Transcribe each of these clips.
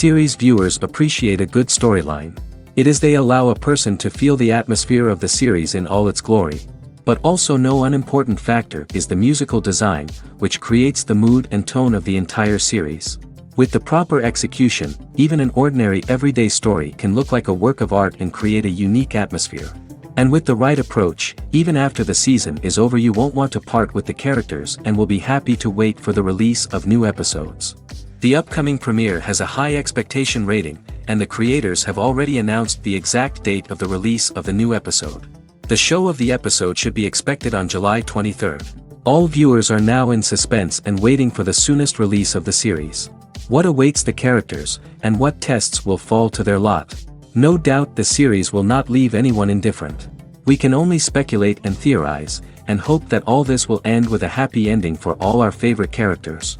Series viewers appreciate a good storyline. It is they allow a person to feel the atmosphere of the series in all its glory. But also no unimportant factor is the musical design, which creates the mood and tone of the entire series. With the proper execution, even an ordinary everyday story can look like a work of art and create a unique atmosphere. And with the right approach, even after the season is over you won't want to part with the characters and will be happy to wait for the release of new episodes. The upcoming premiere has a high expectation rating, and the creators have already announced the exact date of the release of the new episode. The show of the episode should be expected on July 23rd. All viewers are now in suspense and waiting for the soonest release of the series. What awaits the characters, and what tests will fall to their lot? No doubt the series will not leave anyone indifferent. We can only speculate and theorize, and hope that all this will end with a happy ending for all our favorite characters.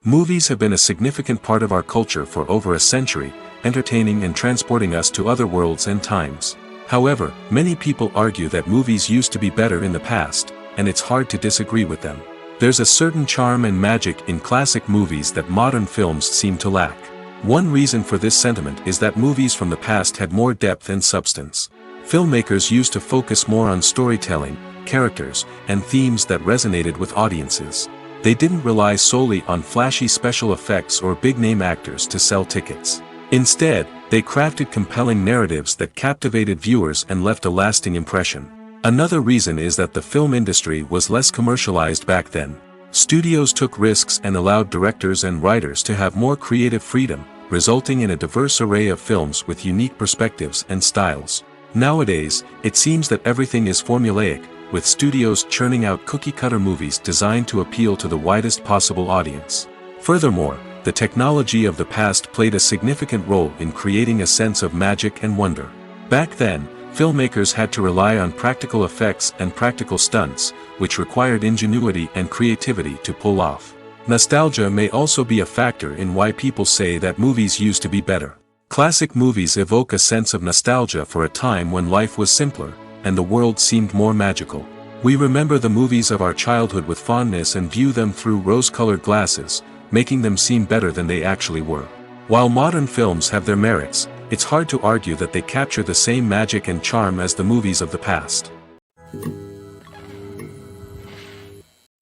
Movies have been a significant part of our culture for over a century, entertaining and transporting us to other worlds and times. However, many people argue that movies used to be better in the past, and it's hard to disagree with them. There's a certain charm and magic in classic movies that modern films seem to lack. One reason for this sentiment is that movies from the past had more depth and substance. Filmmakers used to focus more on storytelling, characters, and themes that resonated with audiences. They didn't rely solely on flashy special effects or big-name actors to sell tickets. Instead, they crafted compelling narratives that captivated viewers and left a lasting impression. Another reason is that the film industry was less commercialized back then. Studios took risks and allowed directors and writers to have more creative freedom, resulting in a diverse array of films with unique perspectives and styles. Nowadays, it seems that everything is formulaic, with studios churning out cookie-cutter movies designed to appeal to the widest possible audience. Furthermore, the technology of the past played a significant role in creating a sense of magic and wonder. Back then, filmmakers had to rely on practical effects and practical stunts, which required ingenuity and creativity to pull off. Nostalgia may also be a factor in why people say that movies used to be better. Classic movies evoke a sense of nostalgia for a time when life was simpler, and the world seemed more magical. We remember the movies of our childhood with fondness and view them through rose-colored glasses, making them seem better than they actually were. While modern films have their merits, it's hard to argue that they capture the same magic and charm as the movies of the past.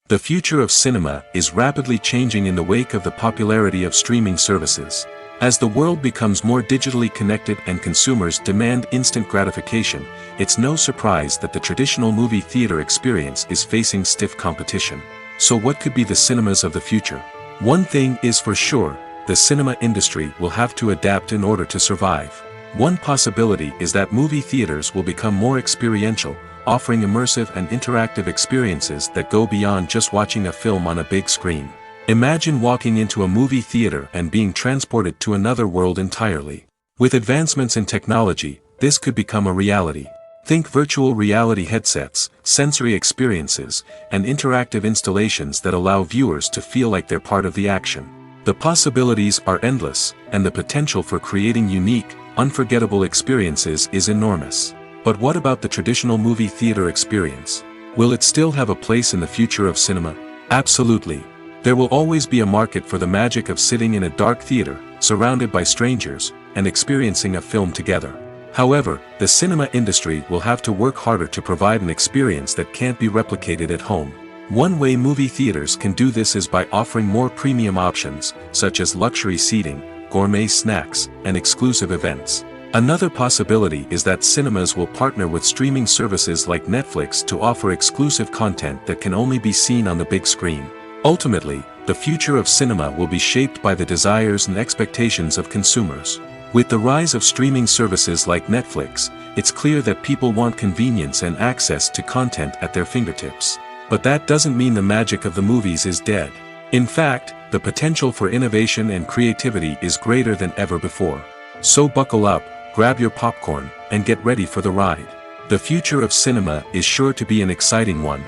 The future of cinema is rapidly changing in the wake of the popularity of streaming services. As the world becomes more digitally connected and consumers demand instant gratification, it's no surprise that the traditional movie theater experience is facing stiff competition. So what could be the cinemas of the future? One thing is for sure, the cinema industry will have to adapt in order to survive. One possibility is that movie theaters will become more experiential, offering immersive and interactive experiences that go beyond just watching a film on a big screen. Imagine walking into a movie theater and being transported to another world entirely. With advancements in technology, this could become a reality. Think virtual reality headsets, sensory experiences, and interactive installations that allow viewers to feel like they're part of the action. The possibilities are endless, and the potential for creating unique, unforgettable experiences is enormous. But what about the traditional movie theater experience? Will it still have a place in the future of cinema? Absolutely. There will always be a market for the magic of sitting in a dark theater, surrounded by strangers, and experiencing a film together. However, the cinema industry will have to work harder to provide an experience that can't be replicated at home. One way movie theaters can do this is by offering more premium options, such as luxury seating, gourmet snacks, and exclusive events. Another possibility is that cinemas will partner with streaming services like Netflix to offer exclusive content that can only be seen on the big screen. Ultimately, the future of cinema will be shaped by the desires and expectations of consumers. With the rise of streaming services like Netflix, it's clear that people want convenience and access to content at their fingertips. But that doesn't mean the magic of the movies is dead. In fact, the potential for innovation and creativity is greater than ever before. So buckle up, grab your popcorn, and get ready for the ride. The future of cinema is sure to be an exciting one.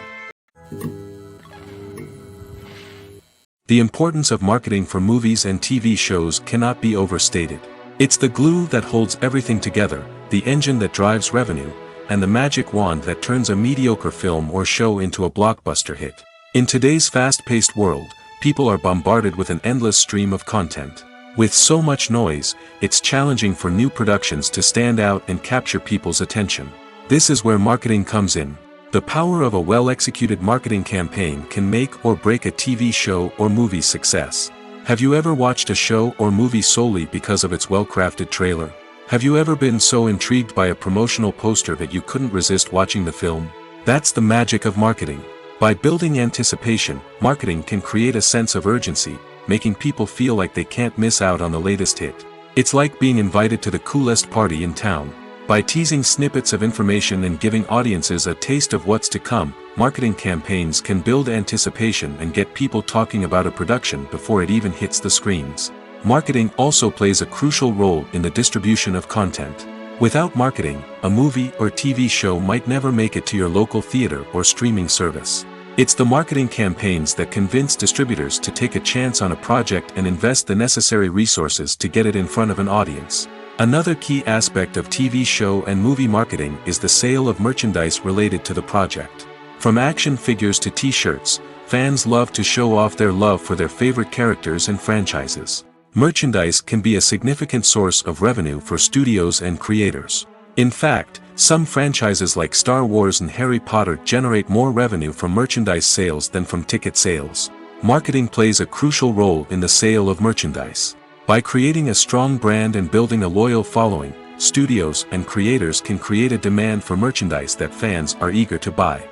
The importance of marketing for movies and TV shows cannot be overstated. It's the glue that holds everything together, the engine that drives revenue, and the magic wand that turns a mediocre film or show into a blockbuster hit. In today's fast-paced world, people are bombarded with an endless stream of content. With so much noise, it's challenging for new productions to stand out and capture people's attention. This is where marketing comes in. The power of a well-executed marketing campaign can make or break a TV show or movie's success. Have you ever watched a show or movie solely because of its well-crafted trailer? Have you ever been so intrigued by a promotional poster that you couldn't resist watching the film? That's the magic of marketing. By building anticipation, marketing can create a sense of urgency, making people feel like they can't miss out on the latest hit. It's like being invited to the coolest party in town. By teasing snippets of information and giving audiences a taste of what's to come, marketing campaigns can build anticipation and get people talking about a production before it even hits the screens. Marketing also plays a crucial role in the distribution of content. Without marketing, a movie or TV show might never make it to your local theater or streaming service. It's the marketing campaigns that convince distributors to take a chance on a project and invest the necessary resources to get it in front of an audience. Another key aspect of TV show and movie marketing is the sale of merchandise related to the project. From action figures to t-shirts, fans love to show off their love for their favorite characters and franchises. Merchandise can be a significant source of revenue for studios and creators. In fact, some franchises like Star Wars and Harry Potter generate more revenue from merchandise sales than from ticket sales. Marketing plays a crucial role in the sale of merchandise. By creating a strong brand and building a loyal following, studios and creators can create a demand for merchandise that fans are eager to buy.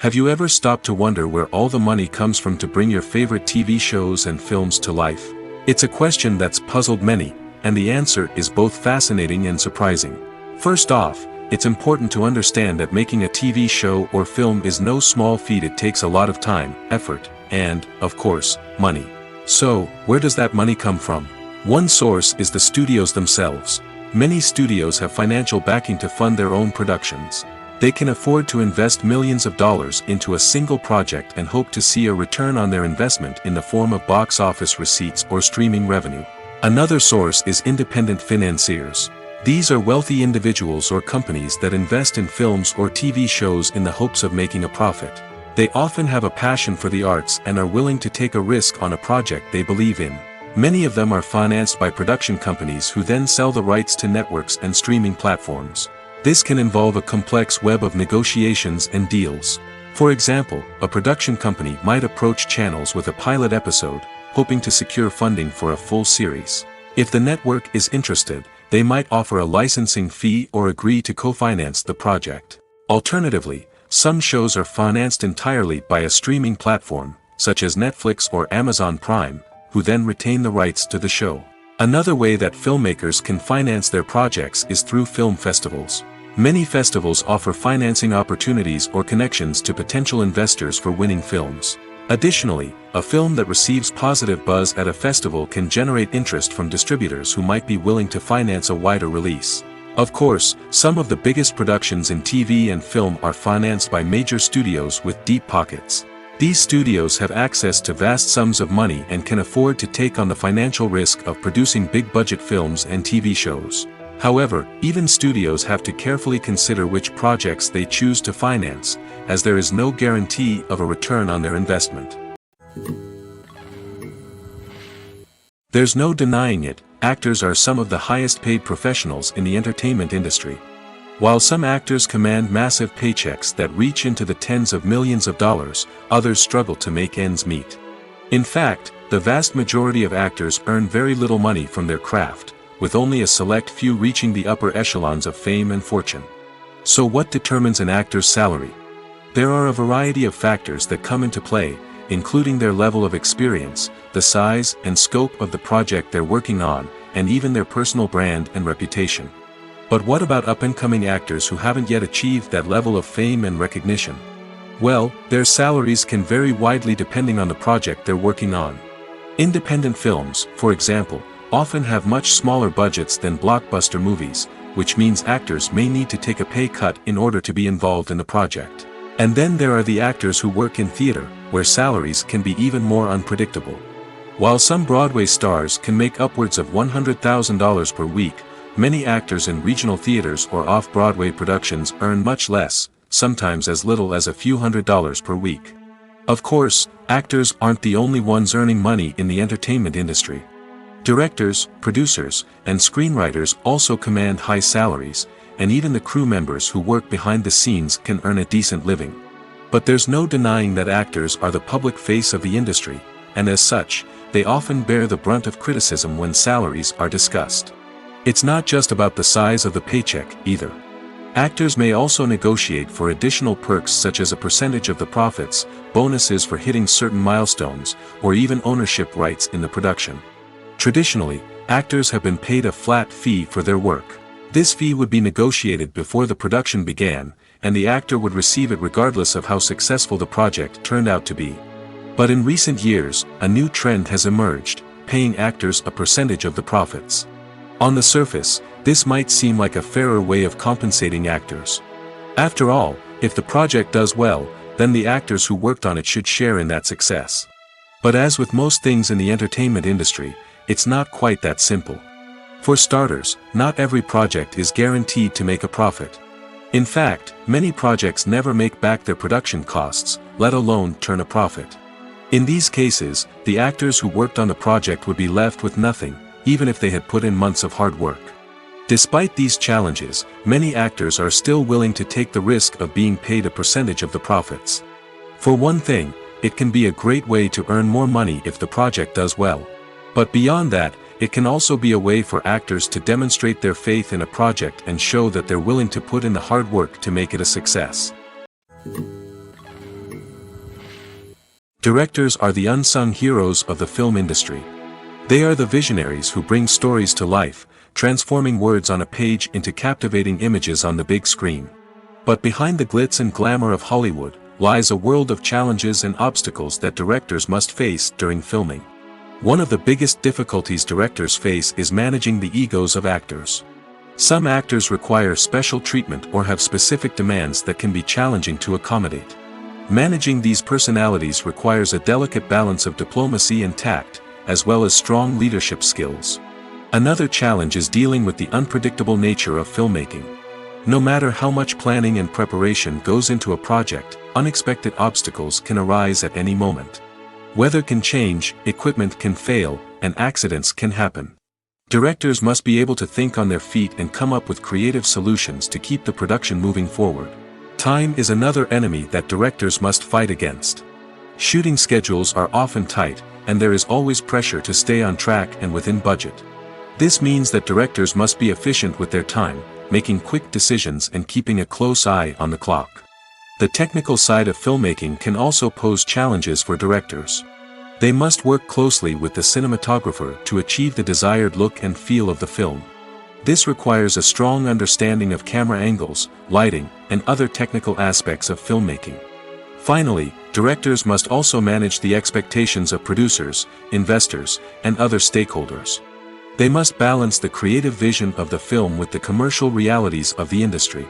Have you ever stopped to wonder where all the money comes from to bring your favorite TV shows and films to life? It's a question that's puzzled many, and the answer is both fascinating and surprising. First off, it's important to understand that making a TV show or film is no small feat. It takes a lot of time, effort, and, of course, money. So, where does that money come from? One source is the studios themselves. Many studios have financial backing to fund their own productions. They can afford to invest millions of dollars into a single project and hope to see a return on their investment in the form of box office receipts or streaming revenue. Another source is independent financiers. These are wealthy individuals or companies that invest in films or TV shows in the hopes of making a profit. They often have a passion for the arts and are willing to take a risk on a project they believe in. Many of them are financed by production companies who then sell the rights to networks and streaming platforms. This can involve a complex web of negotiations and deals. For example, a production company might approach channels with a pilot episode, hoping to secure funding for a full series. If the network is interested, they might offer a licensing fee or agree to co-finance the project. Alternatively, some shows are financed entirely by a streaming platform, such as Netflix or Amazon Prime, who then retain the rights to the show. Another way that filmmakers can finance their projects is through film festivals. Many festivals offer financing opportunities or connections to potential investors for winning films. Additionally, a film that receives positive buzz at a festival can generate interest from distributors who might be willing to finance a wider release. Of course, some of the biggest productions in TV and film are financed by major studios with deep pockets. These studios have access to vast sums of money and can afford to take on the financial risk of producing big-budget films and TV shows. However, even studios have to carefully consider which projects they choose to finance, as there is no guarantee of a return on their investment. There's no denying it, actors are some of the highest paid professionals in the entertainment industry. While some actors command massive paychecks that reach into the tens of millions of dollars, others struggle to make ends meet. In fact, the vast majority of actors earn very little money from their craft, with only a select few reaching the upper echelons of fame and fortune. So what determines an actor's salary? There are a variety of factors that come into play, including their level of experience, the size and scope of the project they're working on, and even their personal brand and reputation. But what about up-and-coming actors who haven't yet achieved that level of fame and recognition? Well, their salaries can vary widely depending on the project they're working on. Independent films, for example, often have much smaller budgets than blockbuster movies, which means actors may need to take a pay cut in order to be involved in the project. And then there are the actors who work in theater, where salaries can be even more unpredictable. While some Broadway stars can make upwards of $100,000 per week, many actors in regional theaters or off-Broadway productions earn much less, sometimes as little as a few $100s per week. Of course, actors aren't the only ones earning money in the entertainment industry. Directors, producers, and screenwriters also command high salaries, and even the crew members who work behind the scenes can earn a decent living. But there's no denying that actors are the public face of the industry, and as such, they often bear the brunt of criticism when salaries are discussed. It's not just about the size of the paycheck, either. Actors may also negotiate for additional perks such as a percentage of the profits, bonuses for hitting certain milestones, or even ownership rights in the production. Traditionally, actors have been paid a flat fee for their work. This fee would be negotiated before the production began, and the actor would receive it regardless of how successful the project turned out to be. But in recent years, a new trend has emerged, paying actors a percentage of the profits. On the surface, this might seem like a fairer way of compensating actors. After all, if the project does well, then the actors who worked on it should share in that success. But as with most things in the entertainment industry, it's not quite that simple. For starters, not every project is guaranteed to make a profit. In fact, many projects never make back their production costs, let alone turn a profit. In these cases, the actors who worked on the project would be left with nothing, even if they had put in months of hard work. Despite these challenges, many actors are still willing to take the risk of being paid a percentage of the profits. For one thing, it can be a great way to earn more money if the project does well. But beyond that, it can also be a way for actors to demonstrate their faith in a project and show that they're willing to put in the hard work to make it a success. Directors are the unsung heroes of the film industry. They are the visionaries who bring stories to life, transforming words on a page into captivating images on the big screen. But behind the glitz and glamour of Hollywood, lies a world of challenges and obstacles that directors must face during filming. One of the biggest difficulties directors face is managing the egos of actors. Some actors require special treatment or have specific demands that can be challenging to accommodate. Managing these personalities requires a delicate balance of diplomacy and tact, as well as strong leadership skills. Another challenge is dealing with the unpredictable nature of filmmaking. No matter how much planning and preparation goes into a project, unexpected obstacles can arise at any moment. Weather can change, equipment can fail, and accidents can happen. Directors must be able to think on their feet and come up with creative solutions to keep the production moving forward. Time is another enemy that directors must fight against. Shooting schedules are often tight, and there is always pressure to stay on track and within budget. This means that directors must be efficient with their time, making quick decisions and keeping a close eye on the clock. The technical side of filmmaking can also pose challenges for directors. They must work closely with the cinematographer to achieve the desired look and feel of the film. This requires a strong understanding of camera angles, lighting, and other technical aspects of filmmaking. Finally, directors must also manage the expectations of producers, investors, and other stakeholders. They must balance the creative vision of the film with the commercial realities of the industry.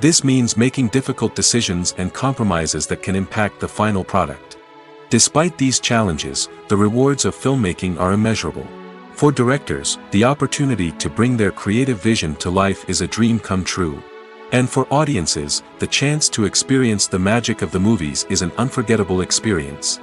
This means making difficult decisions and compromises that can impact the final product. Despite these challenges, the rewards of filmmaking are immeasurable. For directors, the opportunity to bring their creative vision to life is a dream come true. And for audiences, the chance to experience the magic of the movies is an unforgettable experience.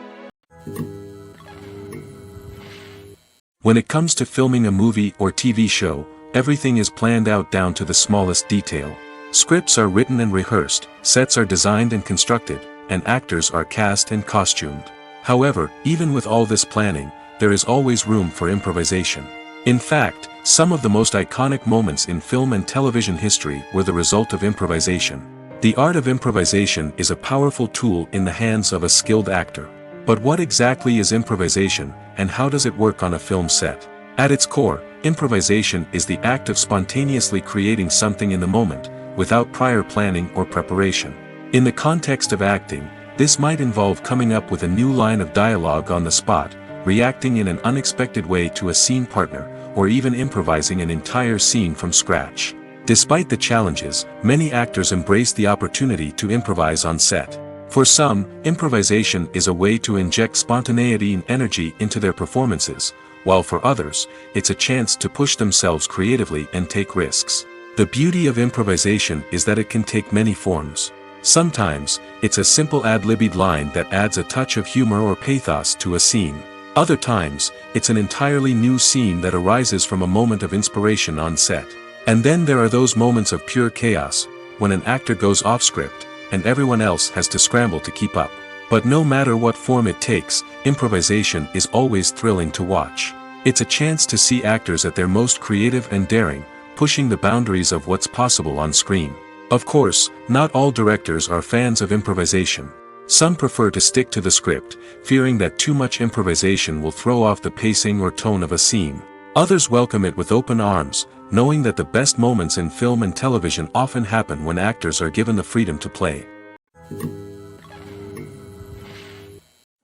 When it comes to filming a movie or TV show, everything is planned out down to the smallest detail. Scripts are written and rehearsed, sets are designed and constructed, and actors are cast and costumed. However, even with all this planning, there is always room for improvisation. In fact, some of the most iconic moments in film and television history were the result of improvisation. The art of improvisation is a powerful tool in the hands of a skilled actor. But what exactly is improvisation, and how does it work on a film set? At its core, improvisation is the act of spontaneously creating something in the moment, without prior planning or preparation. In the context of acting, this might involve coming up with a new line of dialogue on the spot, reacting in an unexpected way to a scene partner, or even improvising an entire scene from scratch. Despite the challenges, many actors embrace the opportunity to improvise on set. For some, improvisation is a way to inject spontaneity and energy into their performances, while for others, it's a chance to push themselves creatively and take risks. The beauty of improvisation is that it can take many forms. Sometimes, it's a simple ad-libbed line that adds a touch of humor or pathos to a scene. Other times, it's an entirely new scene that arises from a moment of inspiration on set. And then there are those moments of pure chaos, when an actor goes off script, and everyone else has to scramble to keep up. But no matter what form it takes, improvisation is always thrilling to watch. It's a chance to see actors at their most creative and daring, pushing the boundaries of what's possible on screen. Of course, not all directors are fans of improvisation. Some prefer to stick to the script, fearing that too much improvisation will throw off the pacing or tone of a scene. Others welcome it with open arms, knowing that the best moments in film and television often happen when actors are given the freedom to play.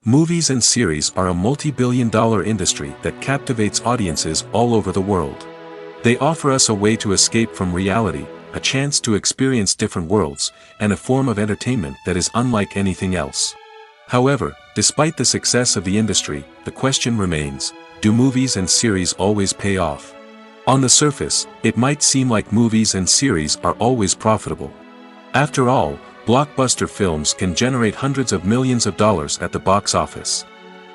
Movies and series are a multi-billion-dollar industry that captivates audiences all over the world. They offer us a way to escape from reality, a chance to experience different worlds, and a form of entertainment that is unlike anything else. However, despite the success of the industry, the question remains, do movies and series always pay off? On the surface, it might seem like movies and series are always profitable. After all, blockbuster films can generate hundreds of millions of dollars at the box office.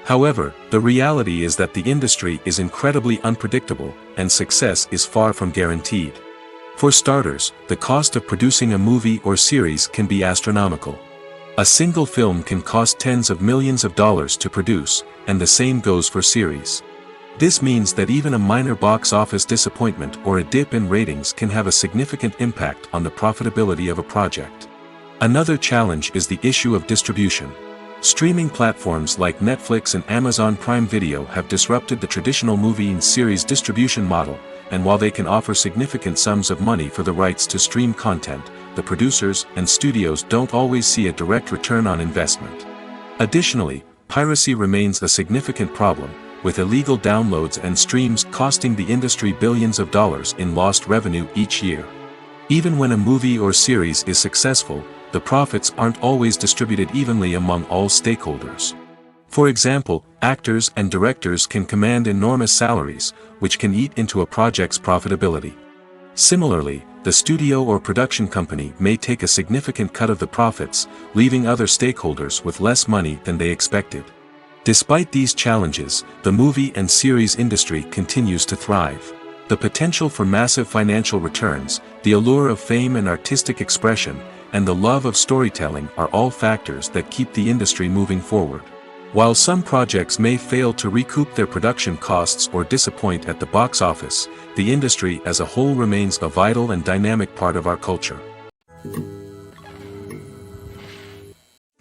However, the reality is that the industry is incredibly unpredictable, and success is far from guaranteed. For starters, the cost of producing a movie or series can be astronomical. A single film can cost tens of millions of dollars to produce, and the same goes for series. This means that even a minor box office disappointment or a dip in ratings can have a significant impact on the profitability of a project. Another challenge is the issue of distribution. Streaming platforms like Netflix and Amazon Prime Video have disrupted the traditional movie and series distribution model, and while they can offer significant sums of money for the rights to stream content, the producers and studios don't always see a direct return on investment. Additionally, piracy remains a significant problem, with illegal downloads and streams costing the industry billions of dollars in lost revenue each year. Even when a movie or series is successful, the profits aren't always distributed evenly among all stakeholders. For example, actors and directors can command enormous salaries, which can eat into a project's profitability. Similarly, the studio or production company may take a significant cut of the profits, leaving other stakeholders with less money than they expected. Despite these challenges, the movie and series industry continues to thrive. The potential for massive financial returns, the allure of fame and artistic expression, and the love of storytelling are all factors that keep the industry moving forward. While some projects may fail to recoup their production costs or disappoint at the box office, the industry as a whole remains a vital and dynamic part of our culture.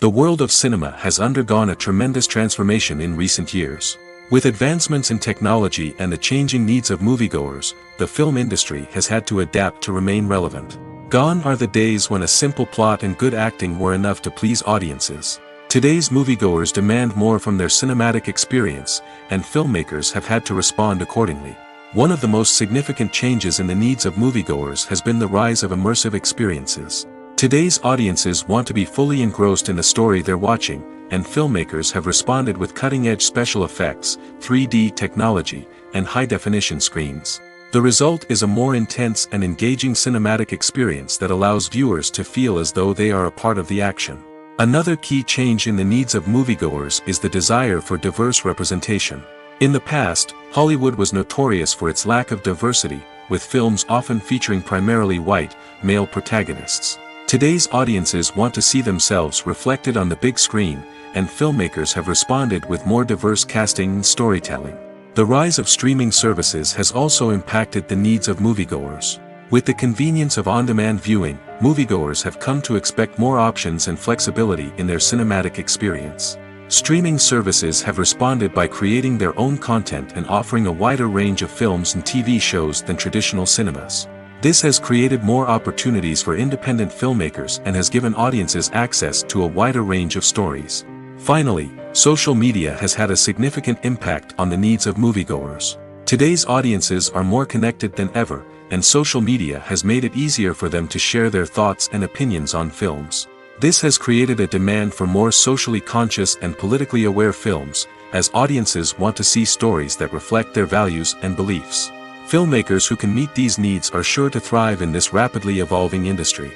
The world of cinema has undergone a tremendous transformation in recent years. With advancements in technology and the changing needs of moviegoers, the film industry has had to adapt to remain relevant. Gone are the days when a simple plot and good acting were enough to please audiences. Today's moviegoers demand more from their cinematic experience, and filmmakers have had to respond accordingly. One of the most significant changes in the needs of moviegoers has been the rise of immersive experiences. Today's audiences want to be fully engrossed in the story they're watching, and filmmakers have responded with cutting-edge special effects, 3D technology, and high-definition screens. The result is a more intense and engaging cinematic experience that allows viewers to feel as though they are a part of the action. Another key change in the needs of moviegoers is the desire for diverse representation. In the past, Hollywood was notorious for its lack of diversity, with films often featuring primarily white, male protagonists. Today's audiences want to see themselves reflected on the big screen, and filmmakers have responded with more diverse casting and storytelling. The rise of streaming services has also impacted the needs of moviegoers. With the convenience of on-demand viewing, moviegoers have come to expect more options and flexibility in their cinematic experience. Streaming services have responded by creating their own content and offering a wider range of films and TV shows than traditional cinemas. This has created more opportunities for independent filmmakers and has given audiences access to a wider range of stories. Finally, social media has had a significant impact on the needs of moviegoers. Today's audiences are more connected than ever, and social media has made it easier for them to share their thoughts and opinions on films. This has created a demand for more socially conscious and politically aware films, as audiences want to see stories that reflect their values and beliefs. Filmmakers who can meet these needs are sure to thrive in this rapidly evolving industry.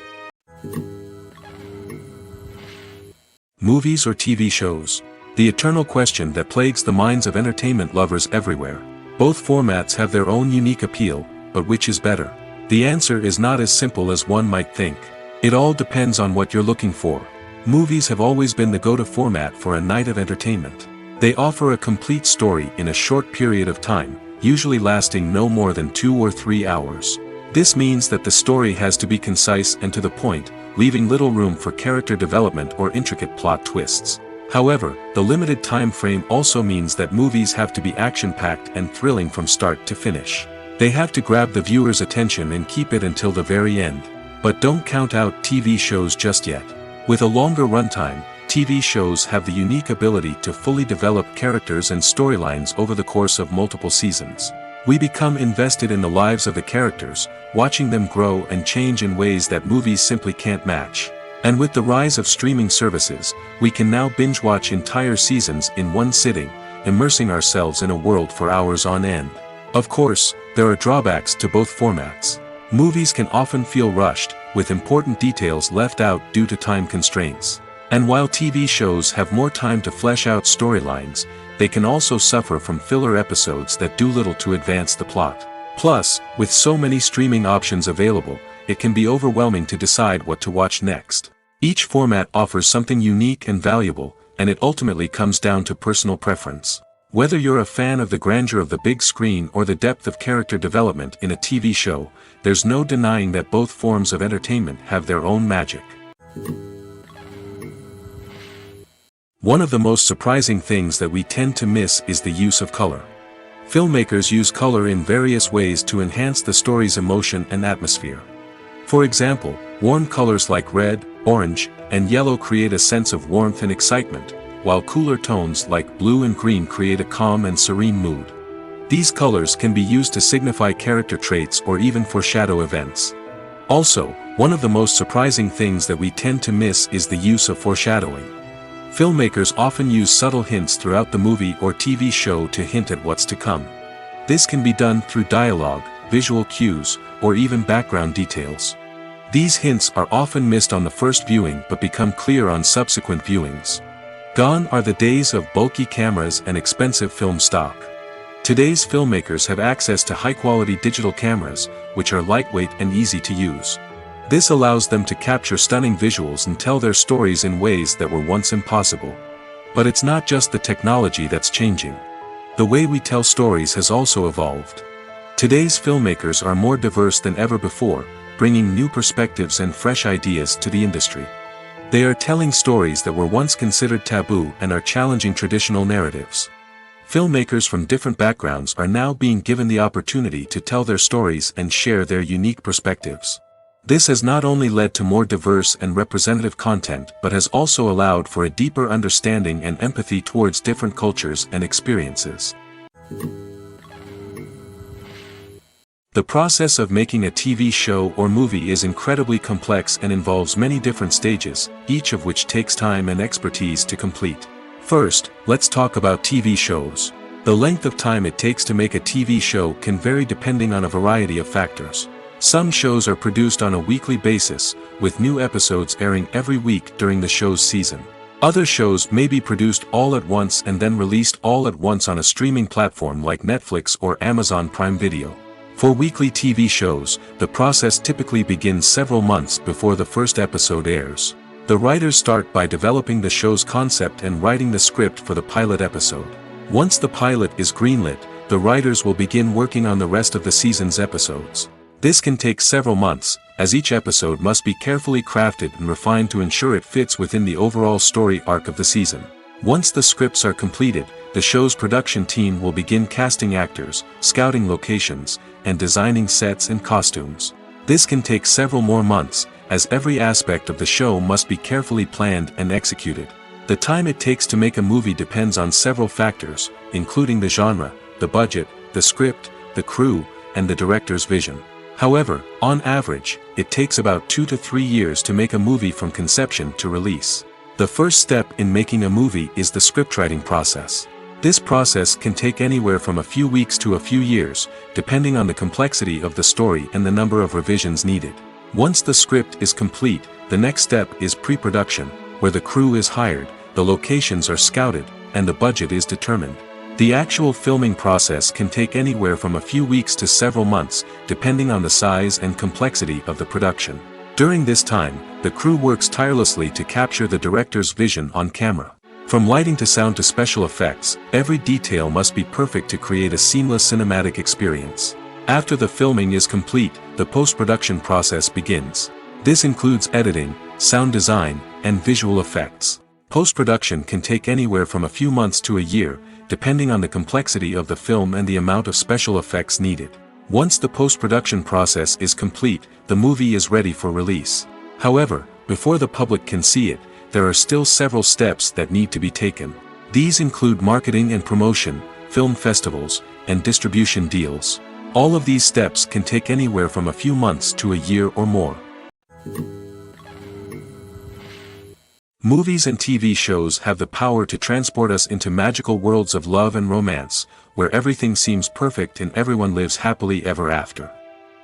Movies or TV shows? The eternal question that plagues the minds of entertainment lovers everywhere. Both formats have their own unique appeal, but which is better? The answer is not as simple as one might think. It all depends on what you're looking for. Movies have always been the go-to format for a night of entertainment. They offer a complete story in a short period of time, usually lasting no more than 2 or 3 hours. This means that the story has to be concise and to the point, leaving little room for character development or intricate plot twists. However, the limited time frame also means that movies have to be action-packed and thrilling from start to finish. They have to grab the viewer's attention and keep it until the very end. But don't count out TV shows just yet. With a longer runtime, TV shows have the unique ability to fully develop characters and storylines over the course of multiple seasons. We become invested in the lives of the characters, watching them grow and change in ways that movies simply can't match. And with the rise of streaming services, we can now binge-watch entire seasons in one sitting, immersing ourselves in a world for hours on end. Of course, there are drawbacks to both formats. Movies can often feel rushed, with important details left out due to time constraints. And while TV shows have more time to flesh out storylines, they can also suffer from filler episodes that do little to advance the plot. Plus, with so many streaming options available, it can be overwhelming to decide what to watch next. Each format offers something unique and valuable, and it ultimately comes down to personal preference. Whether you're a fan of the grandeur of the big screen or the depth of character development in a TV show, there's no denying that both forms of entertainment have their own magic. One of the most surprising things that we tend to miss is the use of color. Filmmakers use color in various ways to enhance the story's emotion and atmosphere. For example, warm colors like red, orange, and yellow create a sense of warmth and excitement, while cooler tones like blue and green create a calm and serene mood. These colors can be used to signify character traits or even foreshadow events. Also, one of the most surprising things that we tend to miss is the use of foreshadowing. Filmmakers often use subtle hints throughout the movie or TV show to hint at what's to come. This can be done through dialogue, visual cues, or even background details. These hints are often missed on the first viewing but become clear on subsequent viewings. Gone are the days of bulky cameras and expensive film stock. Today's filmmakers have access to high-quality digital cameras, which are lightweight and easy to use. This allows them to capture stunning visuals and tell their stories in ways that were once impossible. But it's not just the technology that's changing. The way we tell stories has also evolved. Today's filmmakers are more diverse than ever before, bringing new perspectives and fresh ideas to the industry. They are telling stories that were once considered taboo and are challenging traditional narratives. Filmmakers from different backgrounds are now being given the opportunity to tell their stories and share their unique perspectives. This has not only led to more diverse and representative content but has also allowed for a deeper understanding and empathy towards different cultures and experiences. The process of making a TV show or movie is incredibly complex and involves many different stages, each of which takes time and expertise to complete. First, let's talk about TV shows. The length of time it takes to make a TV show can vary depending on a variety of factors. Some shows are produced on a weekly basis, with new episodes airing every week during the show's season. Other shows may be produced all at once and then released all at once on a streaming platform like Netflix or Amazon Prime Video. For weekly TV shows, the process typically begins several months before the first episode airs. The writers start by developing the show's concept and writing the script for the pilot episode. Once the pilot is greenlit, the writers will begin working on the rest of the season's episodes. This can take several months, as each episode must be carefully crafted and refined to ensure it fits within the overall story arc of the season. Once the scripts are completed, the show's production team will begin casting actors, scouting locations, and designing sets and costumes. This can take several more months, as every aspect of the show must be carefully planned and executed. The time it takes to make a movie depends on several factors, including the genre, the budget, the script, the crew, and the director's vision. However, on average, it takes about 2 to 3 years to make a movie from conception to release. The first step in making a movie is the scriptwriting process. This process can take anywhere from a few weeks to a few years, depending on the complexity of the story and the number of revisions needed. Once the script is complete, the next step is pre-production, where the crew is hired, the locations are scouted, and the budget is determined. The actual filming process can take anywhere from a few weeks to several months, depending on the size and complexity of the production. During this time, the crew works tirelessly to capture the director's vision on camera. From lighting to sound to special effects, every detail must be perfect to create a seamless cinematic experience. After the filming is complete, the post-production process begins. This includes editing, sound design, and visual effects. Post-production can take anywhere from a few months to a year, depending on the complexity of the film and the amount of special effects needed. Once the post-production process is complete, the movie is ready for release. However, before the public can see it, there are still several steps that need to be taken. These include marketing and promotion, film festivals, and distribution deals. All of these steps can take anywhere from a few months to a year or more. Movies and TV shows have the power to transport us into magical worlds of love and romance, where everything seems perfect and everyone lives happily ever after.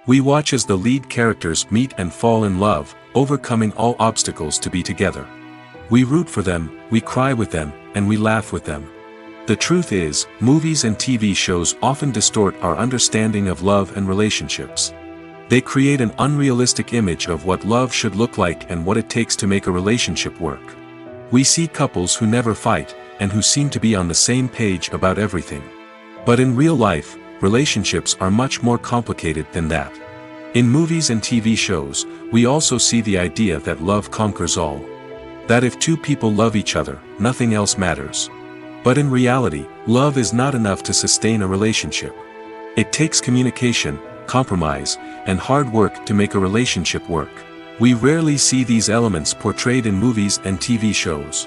We watch as the lead characters meet and fall in love, overcoming all obstacles to be together. We root for them, we cry with them, and we laugh with them. The truth is, movies and TV shows often distort our understanding of love and relationships. They create an unrealistic image of what love should look like and what it takes to make a relationship work. We see couples who never fight, and who seem to be on the same page about everything. But in real life, relationships are much more complicated than that. In movies and TV shows, we also see the idea that love conquers all. That if two people love each other, nothing else matters. But in reality, love is not enough to sustain a relationship. It takes communication, compromise, and hard work to make a relationship work. We rarely see these elements portrayed in movies and TV shows.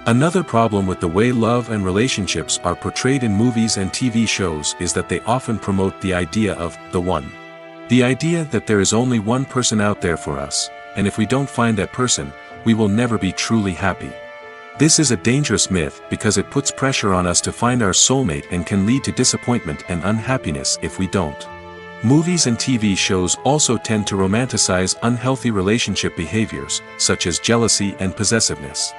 Another problem with the way love and relationships are portrayed in movies and TV shows is that they often promote the idea of the one. The idea that there is only one person out there for us, and if we don't find that person, we will never be truly happy. This is a dangerous myth because it puts pressure on us to find our soulmate and can lead to disappointment and unhappiness if we don't. Movies and TV shows also tend to romanticize unhealthy relationship behaviors, such as jealousy and possessiveness.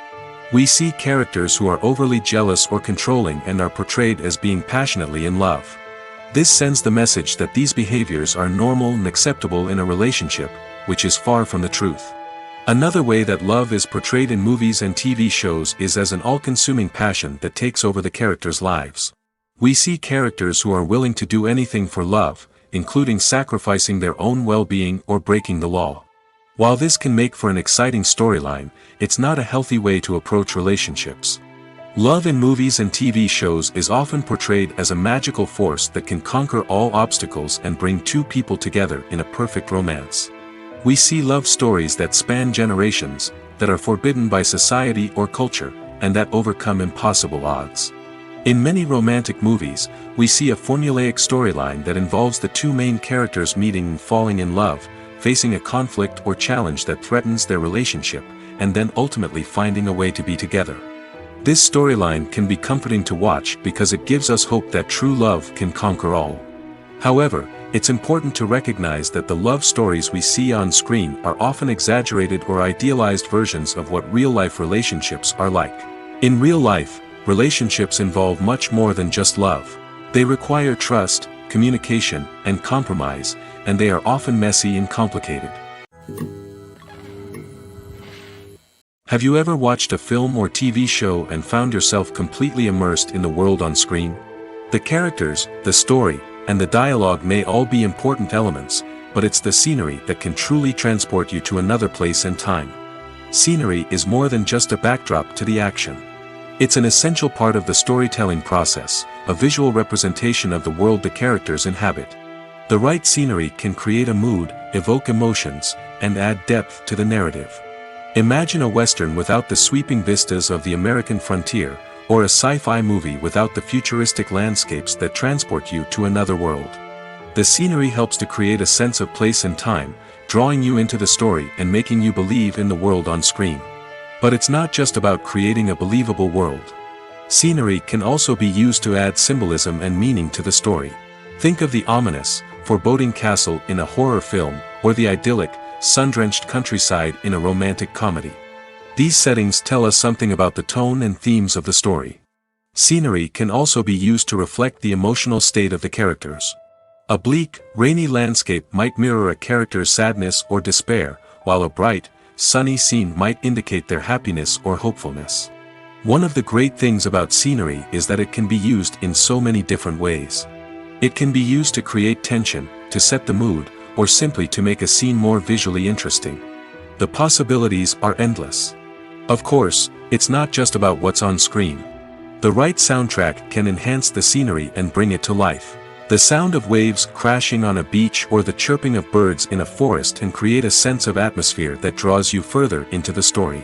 We see characters who are overly jealous or controlling and are portrayed as being passionately in love. This sends the message that these behaviors are normal and acceptable in a relationship, which is far from the truth. Another way that love is portrayed in movies and TV shows is as an all-consuming passion that takes over the characters' lives. We see characters who are willing to do anything for love, including sacrificing their own well-being or breaking the law. While this can make for an exciting storyline, it's not a healthy way to approach relationships. Love in movies and TV shows is often portrayed as a magical force that can conquer all obstacles and bring two people together in a perfect romance. We see love stories that span generations, that are forbidden by society or culture, and that overcome impossible odds. In many romantic movies, we see a formulaic storyline that involves the two main characters meeting and falling in love, facing a conflict or challenge that threatens their relationship, and then ultimately finding a way to be together. This storyline can be comforting to watch because it gives us hope that true love can conquer all. However, it's important to recognize that the love stories we see on screen are often exaggerated or idealized versions of what real-life relationships are like. In real life, relationships involve much more than just love. They require trust, communication, and compromise, and they are often messy and complicated. Have you ever watched a film or TV show and found yourself completely immersed in the world on screen? The characters, the story, and the dialogue may all be important elements, but it's the scenery that can truly transport you to another place and time. Scenery is more than just a backdrop to the action. It's an essential part of the storytelling process, a visual representation of the world the characters inhabit. The right scenery can create a mood, evoke emotions, and add depth to the narrative. Imagine a Western without the sweeping vistas of the American frontier, or a sci-fi movie without the futuristic landscapes that transport you to another world. The scenery helps to create a sense of place and time, drawing you into the story and making you believe in the world on screen. But it's not just about creating a believable world. Scenery can also be used to add symbolism and meaning to the story. Think of the ominous, foreboding castle in a horror film, or the idyllic, sun-drenched countryside in a romantic comedy. These settings tell us something about the tone and themes of the story. Scenery can also be used to reflect the emotional state of the characters. A bleak, rainy landscape might mirror a character's sadness or despair, while a bright, sunny scene might indicate their happiness or hopefulness. One of the great things about scenery is that it can be used in so many different ways. It can be used to create tension, to set the mood, or simply to make a scene more visually interesting. The possibilities are endless. Of course, it's not just about what's on screen. The right soundtrack can enhance the scenery and bring it to life. The sound of waves crashing on a beach or the chirping of birds in a forest can create a sense of atmosphere that draws you further into the story.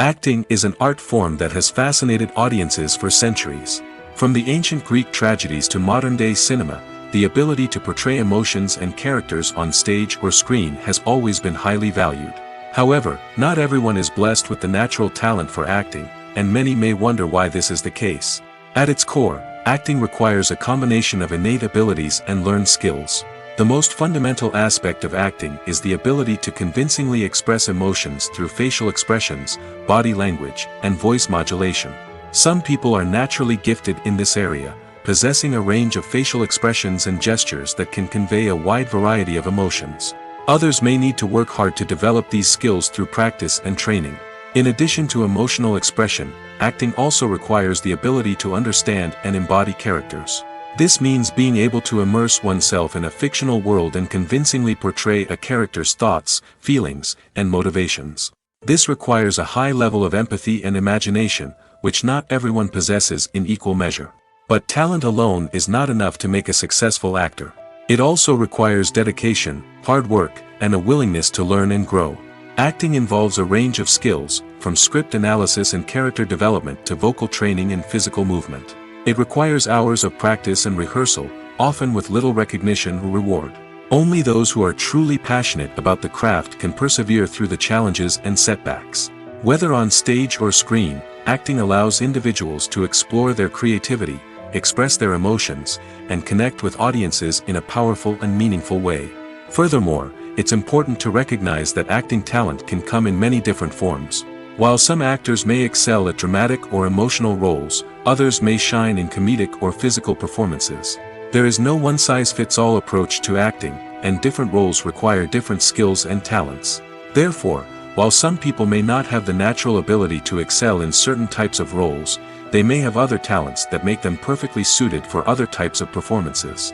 Acting is an art form that has fascinated audiences for centuries. From the ancient Greek tragedies to modern-day cinema, the ability to portray emotions and characters on stage or screen has always been highly valued. However, not everyone is blessed with the natural talent for acting, and many may wonder why this is the case. At its core, acting requires a combination of innate abilities and learned skills. The most fundamental aspect of acting is the ability to convincingly express emotions through facial expressions, body language, and voice modulation. Some people are naturally gifted in this area, possessing a range of facial expressions and gestures that can convey a wide variety of emotions. Others may need to work hard to develop these skills through practice and training. In addition to emotional expression, acting also requires the ability to understand and embody characters. This means being able to immerse oneself in a fictional world and convincingly portray a character's thoughts, feelings, and motivations. This requires a high level of empathy and imagination, which not everyone possesses in equal measure. But talent alone is not enough to make a successful actor. It also requires dedication, hard work, and a willingness to learn and grow. Acting involves a range of skills, from script analysis and character development to vocal training and physical movement. It requires hours of practice and rehearsal, often with little recognition or reward. Only those who are truly passionate about the craft can persevere through the challenges and setbacks. Whether on stage or screen, acting allows individuals to explore their creativity, express their emotions, and connect with audiences in a powerful and meaningful way. Furthermore, it's important to recognize that acting talent can come in many different forms. While some actors may excel at dramatic or emotional roles, others may shine in comedic or physical performances. There is no one-size-fits-all approach to acting, and different roles require different skills and talents. Therefore, while some people may not have the natural ability to excel in certain types of roles, they may have other talents that make them perfectly suited for other types of performances.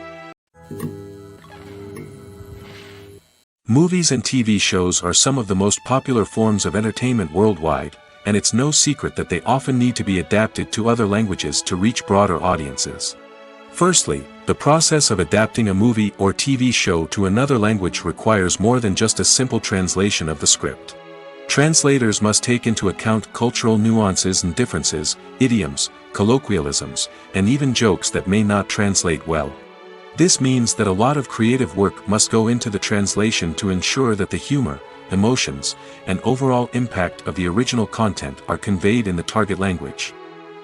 Movies and TV shows are some of the most popular forms of entertainment worldwide, and it's no secret that they often need to be adapted to other languages to reach broader audiences. Firstly, the process of adapting a movie or TV show to another language requires more than just a simple translation of the script. Translators must take into account cultural nuances and differences, idioms, colloquialisms, and even jokes that may not translate well. This means that a lot of creative work must go into the translation to ensure that the humor, emotions, and overall impact of the original content are conveyed in the target language.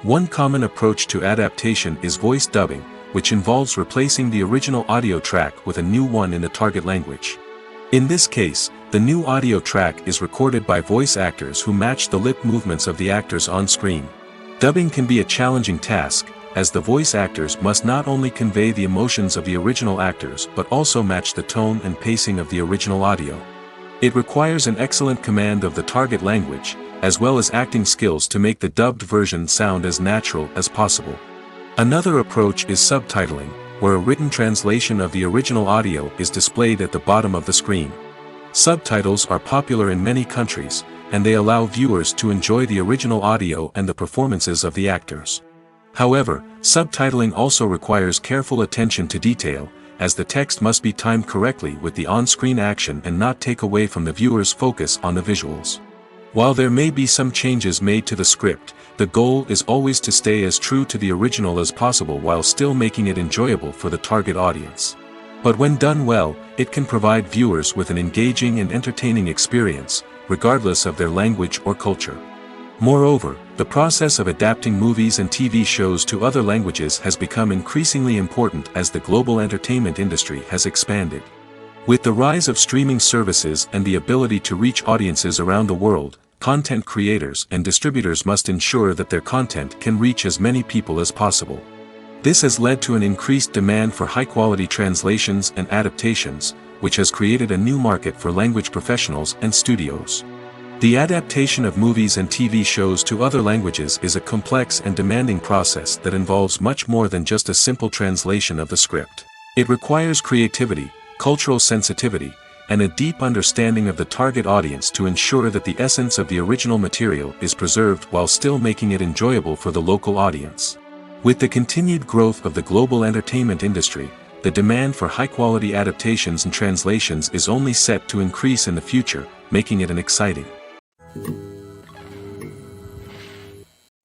One common approach to adaptation is voice dubbing, which involves replacing the original audio track with a new one in the target language. In this case, the new audio track is recorded by voice actors who match the lip movements of the actors on screen. Dubbing can be a challenging task, as the voice actors must not only convey the emotions of the original actors but also match the tone and pacing of the original audio. It requires an excellent command of the target language, as well as acting skills to make the dubbed version sound as natural as possible. Another approach is subtitling, where a written translation of the original audio is displayed at the bottom of the screen. Subtitles are popular in many countries, and they allow viewers to enjoy the original audio and the performances of the actors. However, subtitling also requires careful attention to detail, as the text must be timed correctly with the on-screen action and not take away from the viewer's focus on the visuals. While there may be some changes made to the script, the goal is always to stay as true to the original as possible while still making it enjoyable for the target audience. But when done well, it can provide viewers with an engaging and entertaining experience, regardless of their language or culture. Moreover, the process of adapting movies and TV shows to other languages has become increasingly important as the global entertainment industry has expanded. With the rise of streaming services and the ability to reach audiences around the world, content creators and distributors must ensure that their content can reach as many people as possible. This has led to an increased demand for high-quality translations and adaptations, which has created a new market for language professionals and studios. The adaptation of movies and TV shows to other languages is a complex and demanding process that involves much more than just a simple translation of the script. It requires creativity, cultural sensitivity, and a deep understanding of the target audience to ensure that the essence of the original material is preserved while still making it enjoyable for the local audience. With the continued growth of the global entertainment industry, the demand for high-quality adaptations and translations is only set to increase in the future, making it exciting.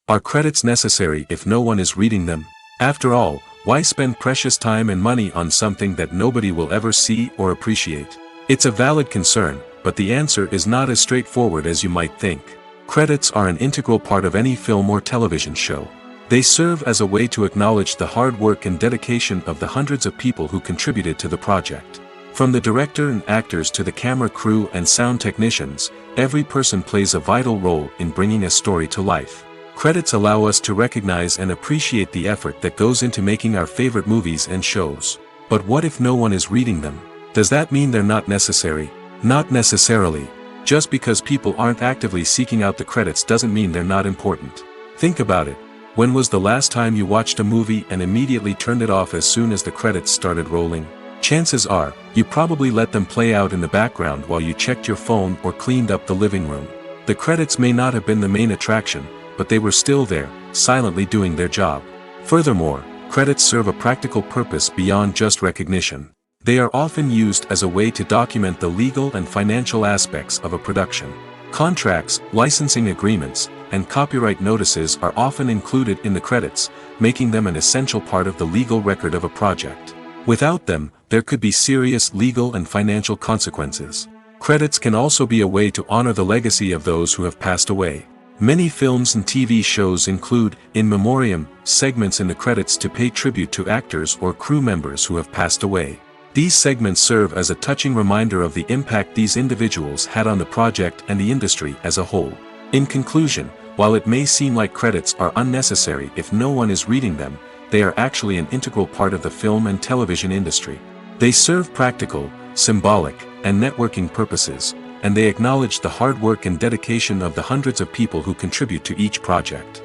Are credits necessary if no one is reading them? After all, why spend precious time and money on something that nobody will ever see or appreciate? It's a valid concern, but the answer is not as straightforward as you might think. Credits are an integral part of any film or television show. They serve as a way to acknowledge the hard work and dedication of the hundreds of people who contributed to the project. From the director and actors to the camera crew and sound technicians, every person plays a vital role in bringing a story to life. Credits allow us to recognize and appreciate the effort that goes into making our favorite movies and shows. But what if no one is reading them? Does that mean they're not necessary? Not necessarily. Just because people aren't actively seeking out the credits doesn't mean they're not important. Think about it. When was the last time you watched a movie and immediately turned it off as soon as the credits started rolling? Chances are, you probably let them play out in the background while you checked your phone or cleaned up the living room. The credits may not have been the main attraction, but they were still there, silently doing their job. Furthermore, credits serve a practical purpose beyond just recognition. They are often used as a way to document the legal and financial aspects of a production. Contracts, licensing agreements, and copyright notices are often included in the credits, making them an essential part of the legal record of a project. Without them, there could be serious legal and financial consequences. Credits can also be a way to honor the legacy of those who have passed away. Many films and TV shows include in memoriam segments in the credits to pay tribute to actors or crew members who have passed away. These segments serve as a touching reminder of the impact these individuals had on the project and the industry as a whole. In conclusion, while it may seem like credits are unnecessary if no one is reading them, they are actually an integral part of the film and television industry. They serve practical, symbolic, and networking purposes, and they acknowledge the hard work and dedication of the hundreds of people who contribute to each project.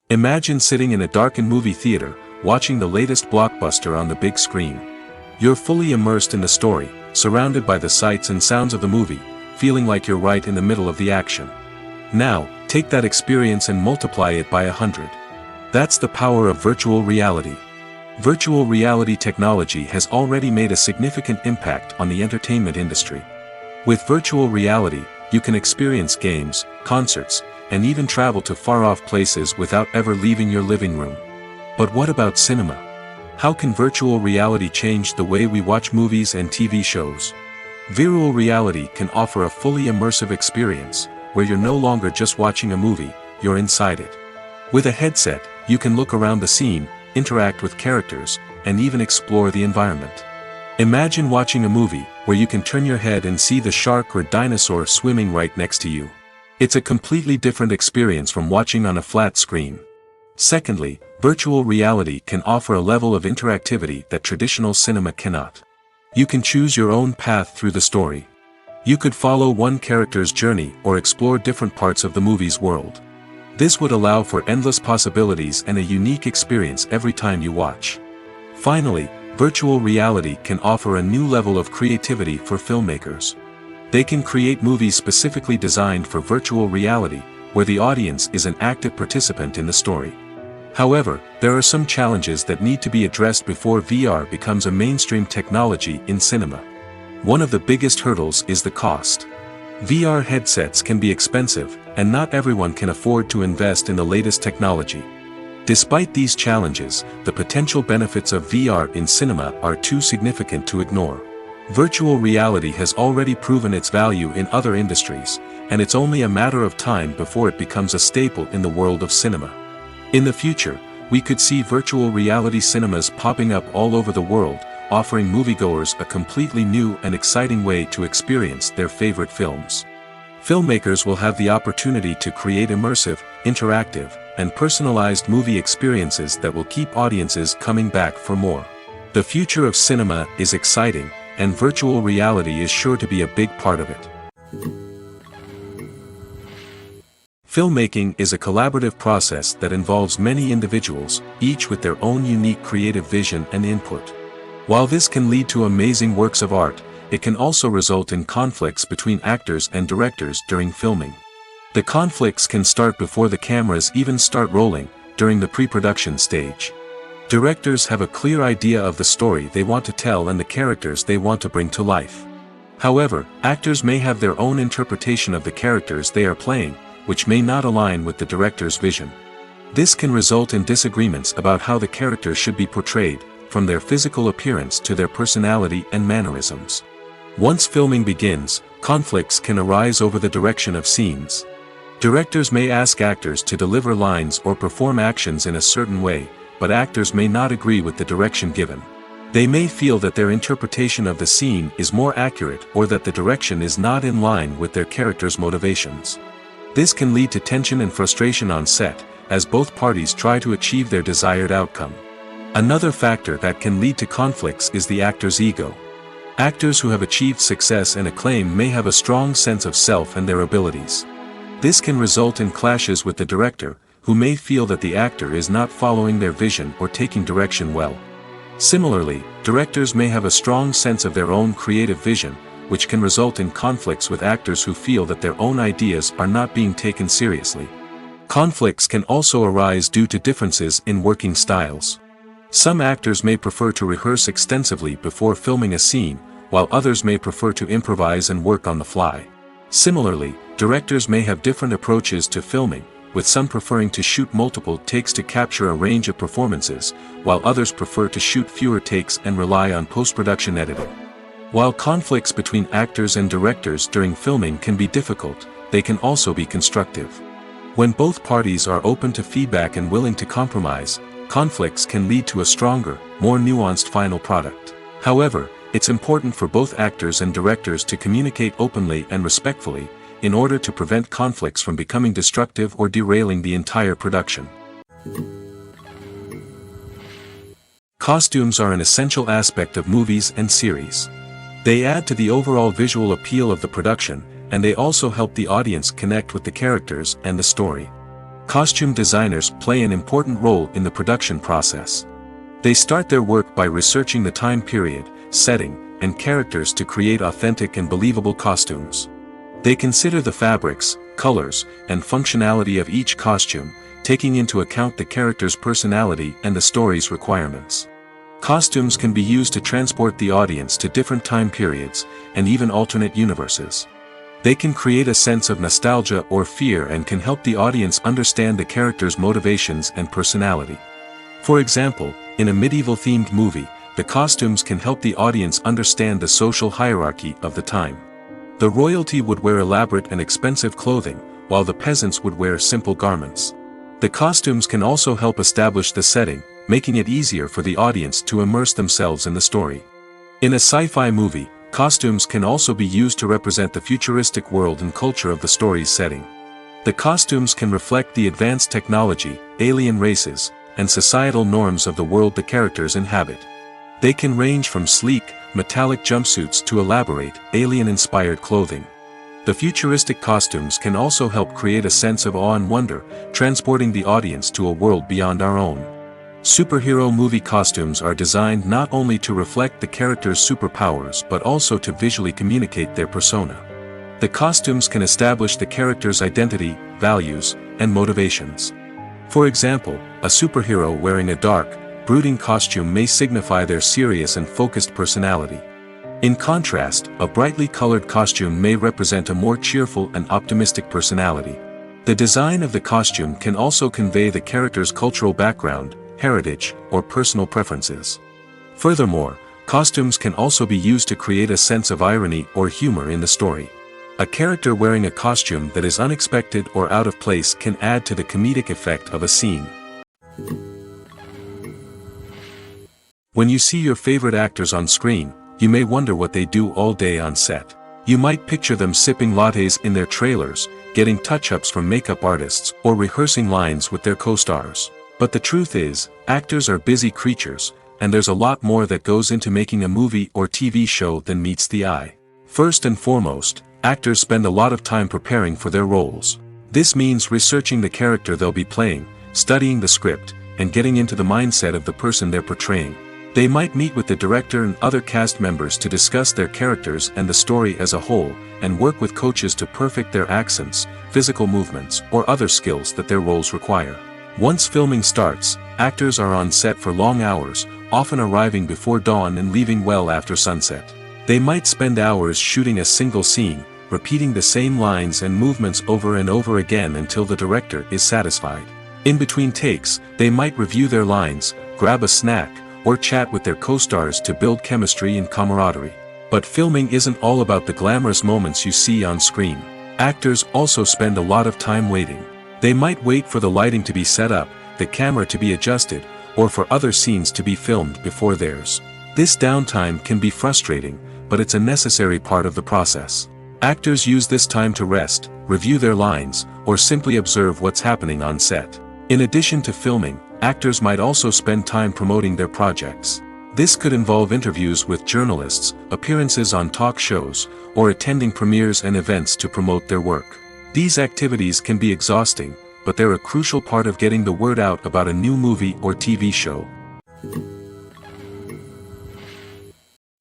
Imagine sitting in a darkened movie theater, watching the latest blockbuster on the big screen. You're fully immersed in the story, surrounded by the sights and sounds of the movie, feeling like you're right in the middle of the action. Now, take that experience and multiply it by 100. That's the power of virtual reality. Virtual reality technology has already made a significant impact on the entertainment industry. With virtual reality, you can experience games, concerts, and even travel to far-off places without ever leaving your living room. But what about cinema? How can virtual reality change the way we watch movies and TV shows? Virtual reality can offer a fully immersive experience, where you're no longer just watching a movie, you're inside it. With a headset, you can look around the scene, interact with characters, and even explore the environment. Imagine watching a movie, where you can turn your head and see the shark or dinosaur swimming right next to you. It's a completely different experience from watching on a flat screen. Secondly, virtual reality can offer a level of interactivity that traditional cinema cannot. You can choose your own path through the story. You could follow one character's journey or explore different parts of the movie's world. This would allow for endless possibilities and a unique experience every time you watch. Finally, virtual reality can offer a new level of creativity for filmmakers. They can create movies specifically designed for virtual reality, where the audience is an active participant in the story. However, there are some challenges that need to be addressed before VR becomes a mainstream technology in cinema. One of the biggest hurdles is the cost. VR headsets can be expensive, and not everyone can afford to invest in the latest technology. Despite these challenges, the potential benefits of VR in cinema are too significant to ignore. Virtual reality has already proven its value in other industries, and it's only a matter of time before it becomes a staple in the world of cinema. In the future, we could see virtual reality cinemas popping up all over the world, offering moviegoers a completely new and exciting way to experience their favorite films. Filmmakers will have the opportunity to create immersive, interactive, and personalized movie experiences that will keep audiences coming back for more. The future of cinema is exciting, and virtual reality is sure to be a big part of it. Filmmaking is a collaborative process that involves many individuals, each with their own unique creative vision and input. While this can lead to amazing works of art, it can also result in conflicts between actors and directors during filming. The conflicts can start before the cameras even start rolling, during the pre-production stage. Directors have a clear idea of the story they want to tell and the characters they want to bring to life. However, actors may have their own interpretation of the characters they are playing, which may not align with the director's vision. This can result in disagreements about how the character should be portrayed, from their physical appearance to their personality and mannerisms. Once filming begins, conflicts can arise over the direction of scenes. Directors may ask actors to deliver lines or perform actions in a certain way, but actors may not agree with the direction given. They may feel that their interpretation of the scene is more accurate or that the direction is not in line with their character's motivations. This can lead to tension and frustration on set, as both parties try to achieve their desired outcome. Another factor that can lead to conflicts is the actor's ego. Actors who have achieved success and acclaim may have a strong sense of self and their abilities. This can result in clashes with the director, who may feel that the actor is not following their vision or taking direction well. Similarly, directors may have a strong sense of their own creative vision, which can result in conflicts with actors who feel that their own ideas are not being taken seriously. Conflicts can also arise due to differences in working styles. Some actors may prefer to rehearse extensively before filming a scene, while others may prefer to improvise and work on the fly. Similarly, directors may have different approaches to filming, with some preferring to shoot multiple takes to capture a range of performances, while others prefer to shoot fewer takes and rely on post-production editing. While conflicts between actors and directors during filming can be difficult, they can also be constructive. When both parties are open to feedback and willing to compromise, conflicts can lead to a stronger, more nuanced final product. However, it's important for both actors and directors to communicate openly and respectfully, in order to prevent conflicts from becoming destructive or derailing the entire production. Costumes are an essential aspect of movies and series. They add to the overall visual appeal of the production, and they also help the audience connect with the characters and the story. Costume designers play an important role in the production process. They start their work by researching the time period, setting, and characters to create authentic and believable costumes. They consider the fabrics, colors, and functionality of each costume, taking into account the character's personality and the story's requirements. Costumes can be used to transport the audience to different time periods, and even alternate universes. They can create a sense of nostalgia or fear and can help the audience understand the character's motivations and personality. For example, in a medieval-themed movie, the costumes can help the audience understand the social hierarchy of the time. The royalty would wear elaborate and expensive clothing, while the peasants would wear simple garments. The costumes can also help establish the setting, making it easier for the audience to immerse themselves in the story. In a sci-fi movie, costumes can also be used to represent the futuristic world and culture of the story's setting. The costumes can reflect the advanced technology, alien races, and societal norms of the world the characters inhabit. They can range from sleek, metallic jumpsuits to elaborate, alien-inspired clothing. The futuristic costumes can also help create a sense of awe and wonder, transporting the audience to a world beyond our own. Superhero movie costumes are designed not only to reflect the character's superpowers but also to visually communicate their persona. The costumes can establish the character's identity, values, and motivations. For example, a superhero wearing a dark, brooding costume may signify their serious and focused personality. In contrast, a brightly colored costume may represent a more cheerful and optimistic personality. The design of the costume can also convey the character's cultural background, heritage, or personal preferences. Furthermore, costumes can also be used to create a sense of irony or humor in the story. A character wearing a costume that is unexpected or out of place can add to the comedic effect of a scene. When you see your favorite actors on screen, you may wonder what they do all day on set. You might picture them sipping lattes in their trailers, getting touch-ups from makeup artists, or rehearsing lines with their co-stars. But the truth is, actors are busy creatures, and there's a lot more that goes into making a movie or TV show than meets the eye. First and foremost, actors spend a lot of time preparing for their roles. This means researching the character they'll be playing, studying the script, and getting into the mindset of the person they're portraying. They might meet with the director and other cast members to discuss their characters and the story as a whole, and work with coaches to perfect their accents, physical movements, or other skills that their roles require. Once filming starts, actors are on set for long hours, often arriving before dawn and leaving well after sunset. They might spend hours shooting a single scene, repeating the same lines and movements over and over again until the director is satisfied. In between takes, they might review their lines, grab a snack, or chat with their co-stars to build chemistry and camaraderie. But filming isn't all about the glamorous moments you see on screen. Actors also spend a lot of time waiting. They might wait for the lighting to be set up, the camera to be adjusted, or for other scenes to be filmed before theirs. This downtime can be frustrating, but it's a necessary part of the process. Actors use this time to rest, review their lines, or simply observe what's happening on set. In addition to filming, actors might also spend time promoting their projects. This could involve interviews with journalists, appearances on talk shows, or attending premieres and events to promote their work. These activities can be exhausting, but they're a crucial part of getting the word out about a new movie or TV show.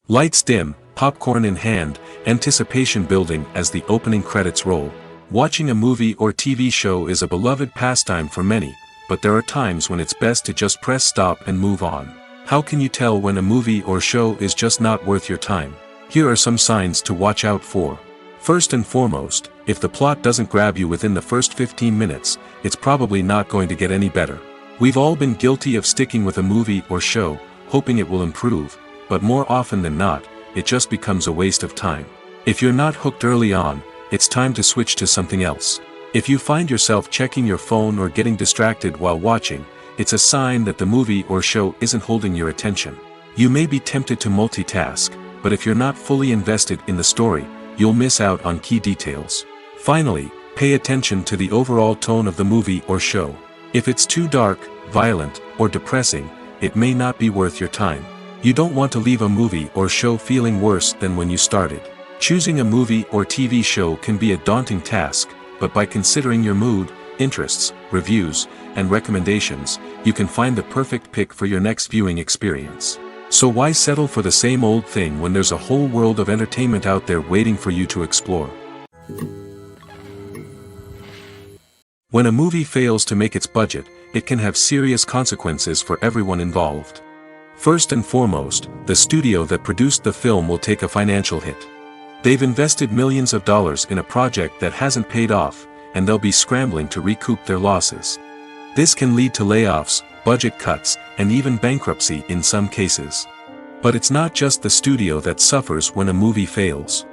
Lights dim, popcorn in hand, anticipation building as the opening credits roll. Watching a movie or TV show is a beloved pastime for many, but there are times when it's best to just press stop and move on. How can you tell when a movie or show is just not worth your time? Here are some signs to watch out for. First and foremost, if the plot doesn't grab you within the first 15 minutes, it's probably not going to get any better. We've all been guilty of sticking with a movie or show, hoping it will improve, but more often than not, it just becomes a waste of time. If you're not hooked early on, it's time to switch to something else. If you find yourself checking your phone or getting distracted while watching, it's a sign that the movie or show isn't holding your attention. You may be tempted to multitask, but if you're not fully invested in the story, you'll miss out on key details. Finally, pay attention to the overall tone of the movie or show. If it's too dark, violent, or depressing, it may not be worth your time. You don't want to leave a movie or show feeling worse than when you started. Choosing a movie or TV show can be a daunting task, but by considering your mood, interests, reviews, and recommendations, you can find the perfect pick for your next viewing experience. So why settle for the same old thing when there's a whole world of entertainment out there waiting for you to explore? When a movie fails to make its budget, it can have serious consequences for everyone involved. First and foremost, the studio that produced the film will take a financial hit. They've invested millions of dollars in a project that hasn't paid off, and they'll be scrambling to recoup their losses. This can lead to layoffs, budget cuts, and even bankruptcy in some cases. But it's not just the studio that suffers when a movie fails.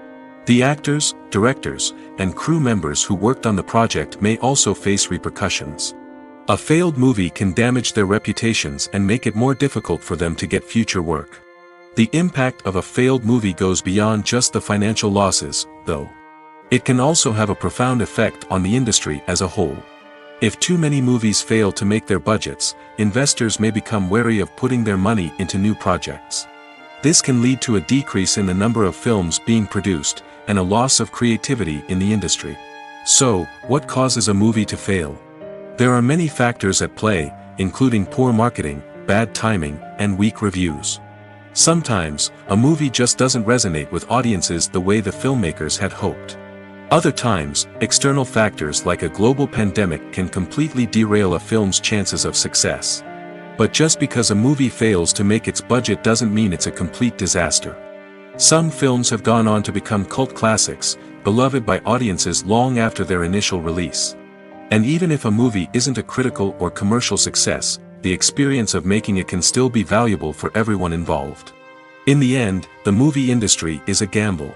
The actors, directors, and crew members who worked on the project may also face repercussions. A failed movie can damage their reputations and make it more difficult for them to get future work. The impact of a failed movie goes beyond just the financial losses, though. It can also have a profound effect on the industry as a whole. If too many movies fail to make their budgets, investors may become wary of putting their money into new projects. This can lead to a decrease in the number of films being produced, and a loss of creativity in the industry. So, what causes a movie to fail? There are many factors at play, including poor marketing, bad timing, and weak reviews. Sometimes, a movie just doesn't resonate with audiences the way the filmmakers had hoped. Other times, external factors like a global pandemic can completely derail a film's chances of success. But just because a movie fails to make its budget doesn't mean it's a complete disaster. Some films have gone on to become cult classics, beloved by audiences long after their initial release. And even if a movie isn't a critical or commercial success, the experience of making it can still be valuable for everyone involved. In the end, the movie industry is a gamble.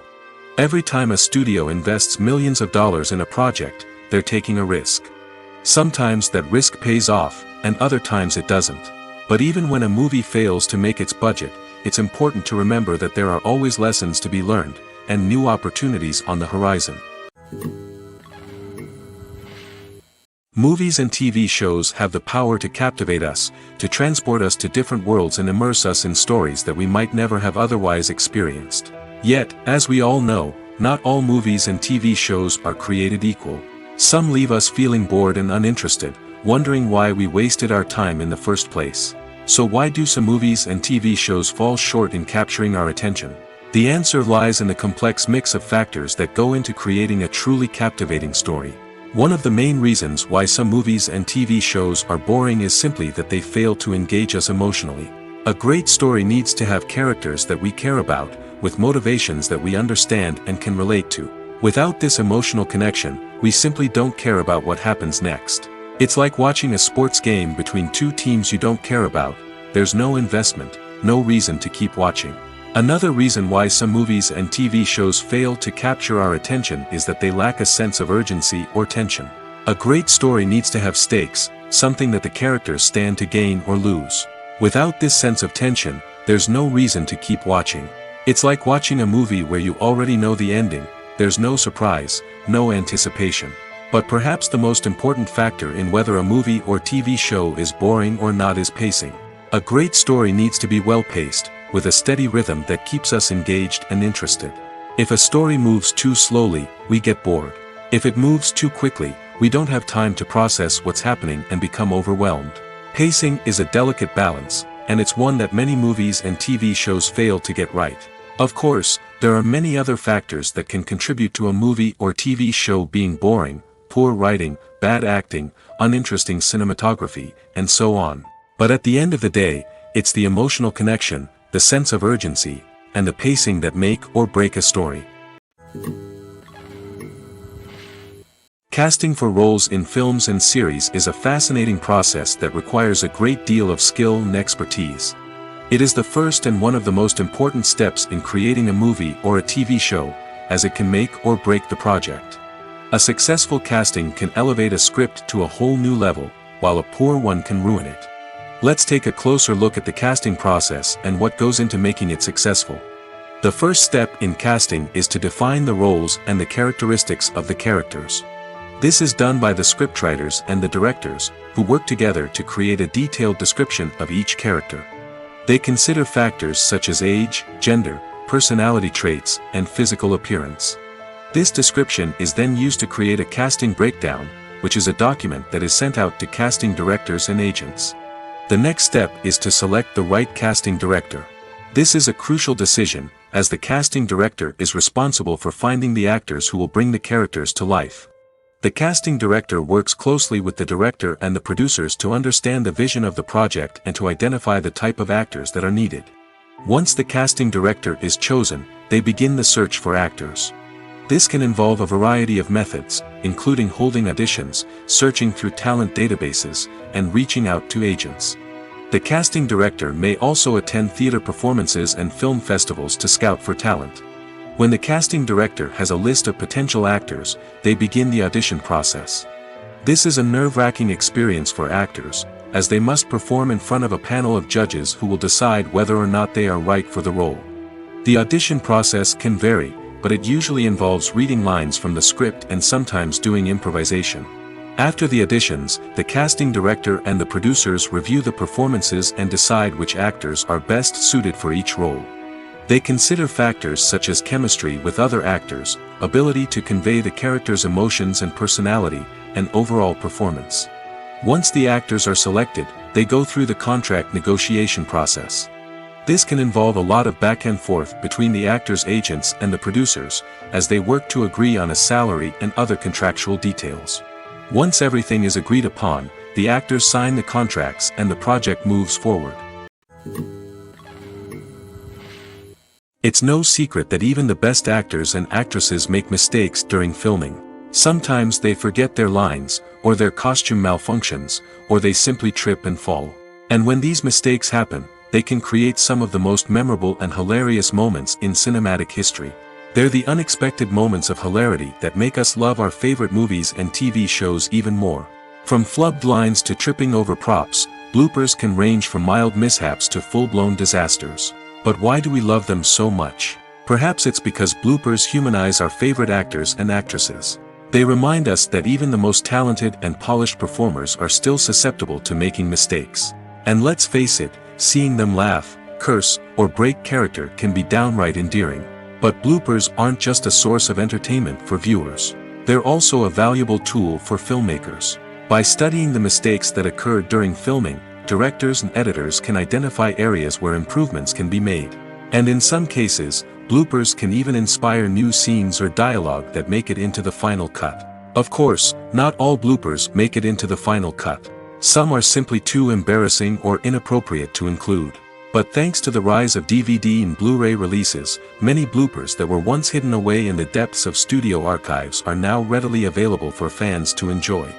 Every time a studio invests millions of dollars in a project, they're taking a risk. Sometimes that risk pays off, and other times it doesn't. But even when a movie fails to make its budget, it's important to remember that there are always lessons to be learned, and new opportunities on the horizon. Movies and TV shows have the power to captivate us, to transport us to different worlds and immerse us in stories that we might never have otherwise experienced. Yet, as we all know, not all movies and TV shows are created equal. Some leave us feeling bored and uninterested, wondering why we wasted our time in the first place. So why do some movies and TV shows fall short in capturing our attention? The answer lies in the complex mix of factors that go into creating a truly captivating story. One of the main reasons why some movies and TV shows are boring is simply that they fail to engage us emotionally. A great story needs to have characters that we care about, with motivations that we understand and can relate to. Without this emotional connection, we simply don't care about what happens next. It's like watching a sports game between two teams you don't care about. There's no investment, no reason to keep watching. Another reason why some movies and TV shows fail to capture our attention is that they lack a sense of urgency or tension. A great story needs to have stakes, something that the characters stand to gain or lose. Without this sense of tension, there's no reason to keep watching. It's like watching a movie where you already know the ending. There's no surprise, no anticipation. But perhaps the most important factor in whether a movie or TV show is boring or not is pacing. A great story needs to be well-paced, with a steady rhythm that keeps us engaged and interested. If a story moves too slowly, we get bored. If it moves too quickly, we don't have time to process what's happening and become overwhelmed. Pacing is a delicate balance, and it's one that many movies and TV shows fail to get right. Of course, there are many other factors that can contribute to a movie or TV show being boring: poor writing, bad acting, uninteresting cinematography, and so on. But at the end of the day, it's the emotional connection, the sense of urgency, and the pacing that make or break a story. Casting for roles in films and series is a fascinating process that requires a great deal of skill and expertise. It is the first and one of the most important steps in creating a movie or a TV show, as it can make or break the project. A successful casting can elevate a script to a whole new level, while a poor one can ruin it. Let's take a closer look at the casting process and what goes into making it successful. The first step in casting is to define the roles and the characteristics of the characters. This is done by the scriptwriters and the directors, who work together to create a detailed description of each character. They consider factors such as age, gender, personality traits, and physical appearance. This description is then used to create a casting breakdown, which is a document that is sent out to casting directors and agents. The next step is to select the right casting director. This is a crucial decision, as the casting director is responsible for finding the actors who will bring the characters to life. The casting director works closely with the director and the producers to understand the vision of the project and to identify the type of actors that are needed. Once the casting director is chosen, they begin the search for actors. This can involve a variety of methods, including holding auditions, searching through talent databases, and reaching out to agents. The casting director may also attend theater performances and film festivals to scout for talent. When the casting director has a list of potential actors, they begin the audition process. This is a nerve-wracking experience for actors, as they must perform in front of a panel of judges who will decide whether or not they are right for the role. The audition process can vary, but it usually involves reading lines from the script and sometimes doing improvisation. After the auditions, the casting director and the producers review the performances and decide which actors are best suited for each role. They consider factors such as chemistry with other actors, ability to convey the character's emotions and personality, and overall performance. Once the actors are selected, they go through the contract negotiation process. This can involve a lot of back and forth between the actors' agents and the producers, as they work to agree on a salary and other contractual details. Once everything is agreed upon, the actors sign the contracts and the project moves forward. It's no secret that even the best actors and actresses make mistakes during filming. Sometimes they forget their lines, or their costume malfunctions, or they simply trip and fall. And when these mistakes happen, they can create some of the most memorable and hilarious moments in cinematic history. They're the unexpected moments of hilarity that make us love our favorite movies and TV shows even more. From flubbed lines to tripping over props, bloopers can range from mild mishaps to full-blown disasters. But why do we love them so much? Perhaps it's because bloopers humanize our favorite actors and actresses. They remind us that even the most talented and polished performers are still susceptible to making mistakes. And let's face it, seeing them laugh, curse, or break character can be downright endearing. But bloopers aren't just a source of entertainment for viewers. They're also a valuable tool for filmmakers. By studying the mistakes that occurred during filming, directors and editors can identify areas where improvements can be made. And in some cases, bloopers can even inspire new scenes or dialogue that make it into the final cut. Of course, not all bloopers make it into the final cut. Some are simply too embarrassing or inappropriate to include. But thanks to the rise of DVD and Blu-ray releases, many bloopers that were once hidden away in the depths of studio archives are now readily available for fans to enjoy.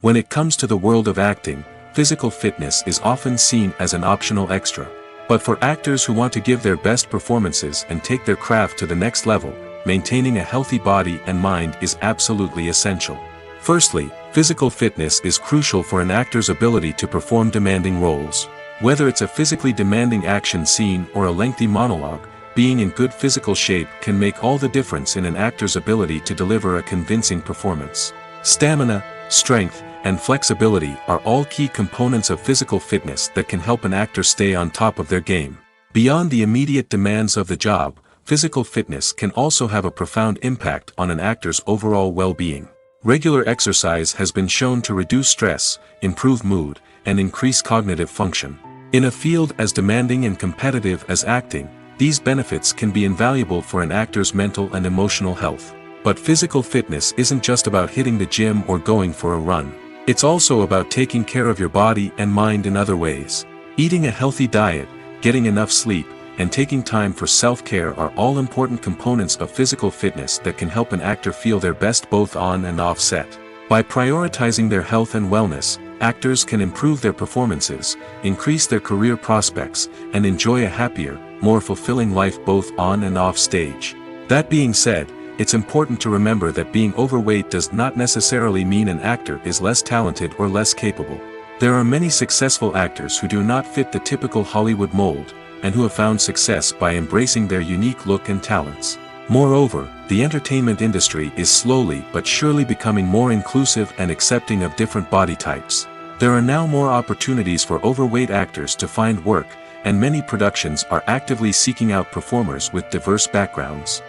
When it comes to the world of acting, physical fitness is often seen as an optional extra. But for actors who want to give their best performances and take their craft to the next level, maintaining a healthy body and mind is absolutely essential. Firstly, physical fitness is crucial for an actor's ability to perform demanding roles. Whether it's a physically demanding action scene or a lengthy monologue, being in good physical shape can make all the difference in an actor's ability to deliver a convincing performance. Stamina, strength, and flexibility are all key components of physical fitness that can help an actor stay on top of their game. Beyond the immediate demands of the job, physical fitness can also have a profound impact on an actor's overall well-being. Regular exercise has been shown to reduce stress, improve mood, and increase cognitive function. In a field as demanding and competitive as acting, these benefits can be invaluable for an actor's mental and emotional health. But physical fitness isn't just about hitting the gym or going for a run. It's also about taking care of your body and mind in other ways. Eating a healthy diet, getting enough sleep, and taking time for self-care are all important components of physical fitness that can help an actor feel their best both on and off set. By prioritizing their health and wellness, actors can improve their performances, increase their career prospects, and enjoy a happier, more fulfilling life both on and off stage. That being said, it's important to remember that being overweight does not necessarily mean an actor is less talented or less capable. There are many successful actors who do not fit the typical Hollywood mold, and who have found success by embracing their unique look and talents. Moreover, the entertainment industry is slowly but surely becoming more inclusive and accepting of different body types. There are now more opportunities for overweight actors to find work, and many productions are actively seeking out performers with diverse backgrounds.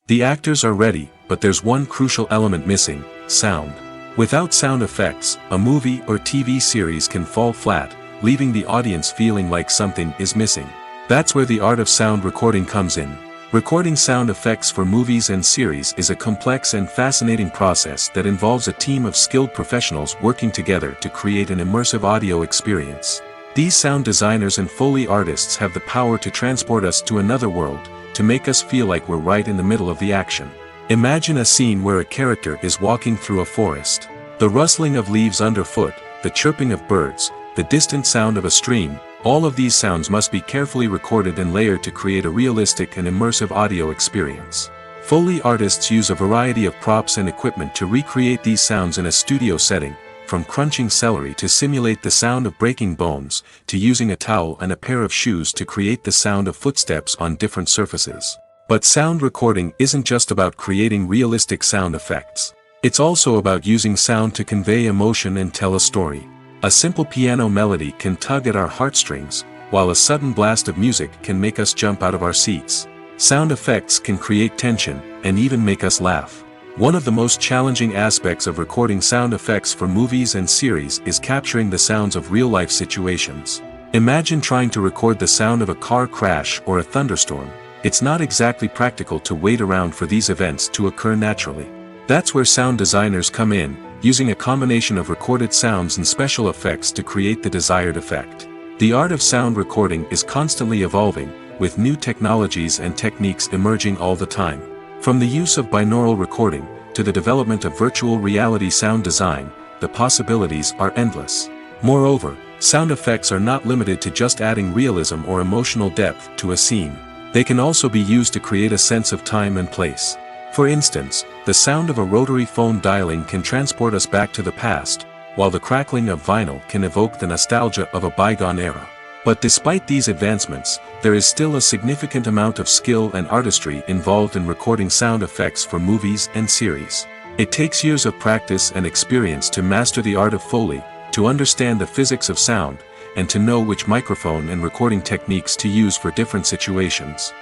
The actors are ready, but there's one crucial element missing: sound. Without sound effects, a movie or TV series can fall flat, leaving the audience feeling like something is missing. That's where the art of sound recording comes in. Recording sound effects for movies and series is a complex and fascinating process that involves a team of skilled professionals working together to create an immersive audio experience. These sound designers and Foley artists have the power to transport us to another world, to make us feel like we're right in the middle of the action. Imagine a scene where a character is walking through a forest. The rustling of leaves underfoot, the chirping of birds, the distant sound of a stream, all of these sounds must be carefully recorded and layered to create a realistic and immersive audio experience. Foley artists use a variety of props and equipment to recreate these sounds in a studio setting, from crunching celery to simulate the sound of breaking bones, to using a towel and a pair of shoes to create the sound of footsteps on different surfaces. But sound recording isn't just about creating realistic sound effects. It's also about using sound to convey emotion and tell a story. A simple piano melody can tug at our heartstrings, while a sudden blast of music can make us jump out of our seats. Sound effects can create tension, and even make us laugh. One of the most challenging aspects of recording sound effects for movies and series is capturing the sounds of real-life situations. Imagine trying to record the sound of a car crash or a thunderstorm. It's not exactly practical to wait around for these events to occur naturally. That's where sound designers come in, using a combination of recorded sounds and special effects to create the desired effect. The art of sound recording is constantly evolving, with new technologies and techniques emerging all the time. From the use of binaural recording, to the development of virtual reality sound design, the possibilities are endless. Moreover, sound effects are not limited to just adding realism or emotional depth to a scene. They can also be used to create a sense of time and place. For instance, the sound of a rotary phone dialing can transport us back to the past, while the crackling of vinyl can evoke the nostalgia of a bygone era. But despite these advancements, there is still a significant amount of skill and artistry involved in recording sound effects for movies and series. It takes years of practice and experience to master the art of Foley, to understand the physics of sound, and to know which microphone and recording techniques to use for different situations.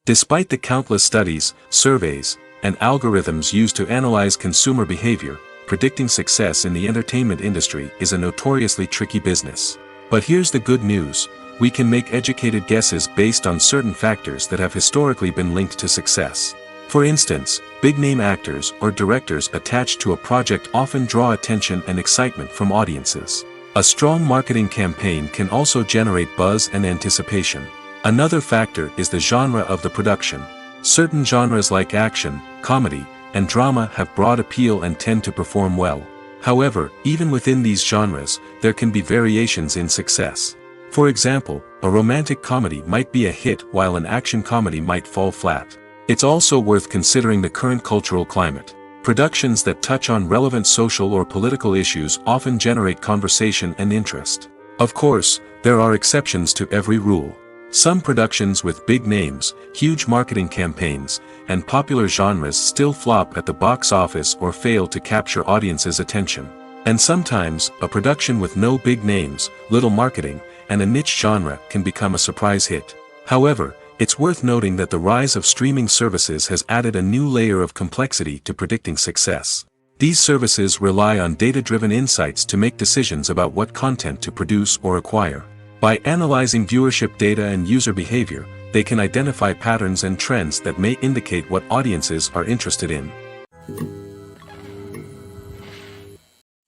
Despite the countless studies, surveys, and algorithms used to analyze consumer behavior, predicting success in the entertainment industry is a notoriously tricky business. But here's the good news: we can make educated guesses based on certain factors that have historically been linked to success. For instance, big-name actors or directors attached to a project often draw attention and excitement from audiences. A strong marketing campaign can also generate buzz and anticipation. Another factor is the genre of the production. Certain genres like action, comedy, and drama have broad appeal and tend to perform well. However, even within these genres, there can be variations in success. For example, a romantic comedy might be a hit while an action comedy might fall flat. It's also worth considering the current cultural climate. Productions that touch on relevant social or political issues often generate conversation and interest. Of course, there are exceptions to every rule. Some productions with big names, huge marketing campaigns, and popular genres still flop at the box office or fail to capture audiences' attention. And sometimes, a production with no big names, little marketing, and a niche genre can become a surprise hit. However, it's worth noting that the rise of streaming services has added a new layer of complexity to predicting success. These services rely on data-driven insights to make decisions about what content to produce or acquire. By analyzing viewership data and user behavior, they can identify patterns and trends that may indicate what audiences are interested in.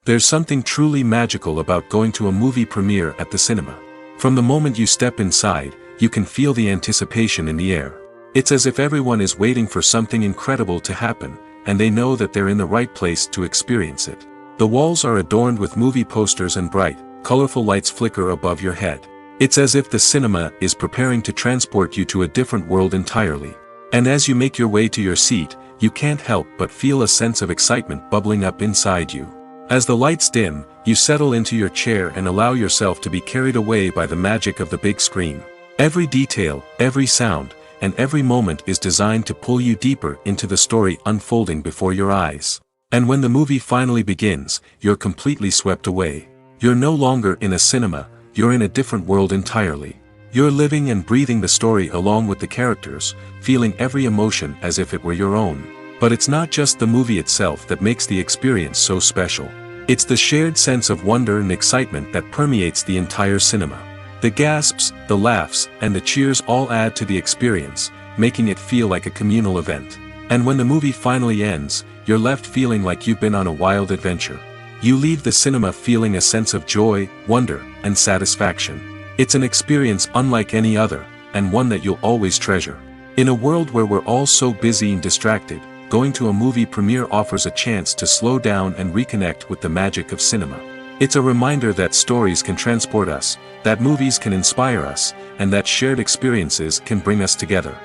There's something truly magical about going to a movie premiere at the cinema. From the moment you step inside, you can feel the anticipation in the air. It's as if everyone is waiting for something incredible to happen, and they know that they're in the right place to experience it. The walls are adorned with movie posters and bright, colorful lights flicker above your head. It's as if the cinema is preparing to transport you to a different world entirely. And as you make your way to your seat, you can't help but feel a sense of excitement bubbling up inside you. As the lights dim, you settle into your chair and allow yourself to be carried away by the magic of the big screen. Every detail, every sound, and every moment is designed to pull you deeper into the story unfolding before your eyes. And when the movie finally begins, you're completely swept away. You're no longer in a cinema, you're in a different world entirely. You're living and breathing the story along with the characters, feeling every emotion as if it were your own. But it's not just the movie itself that makes the experience so special. It's the shared sense of wonder and excitement that permeates the entire cinema. The gasps, the laughs, and the cheers all add to the experience, making it feel like a communal event. And when the movie finally ends, you're left feeling like you've been on a wild adventure. You leave the cinema feeling a sense of joy, wonder, and satisfaction. It's an experience unlike any other, and one that you'll always treasure. In a world where we're all so busy and distracted, going to a movie premiere offers a chance to slow down and reconnect with the magic of cinema. It's a reminder that stories can transport us, that movies can inspire us, and that shared experiences can bring us together.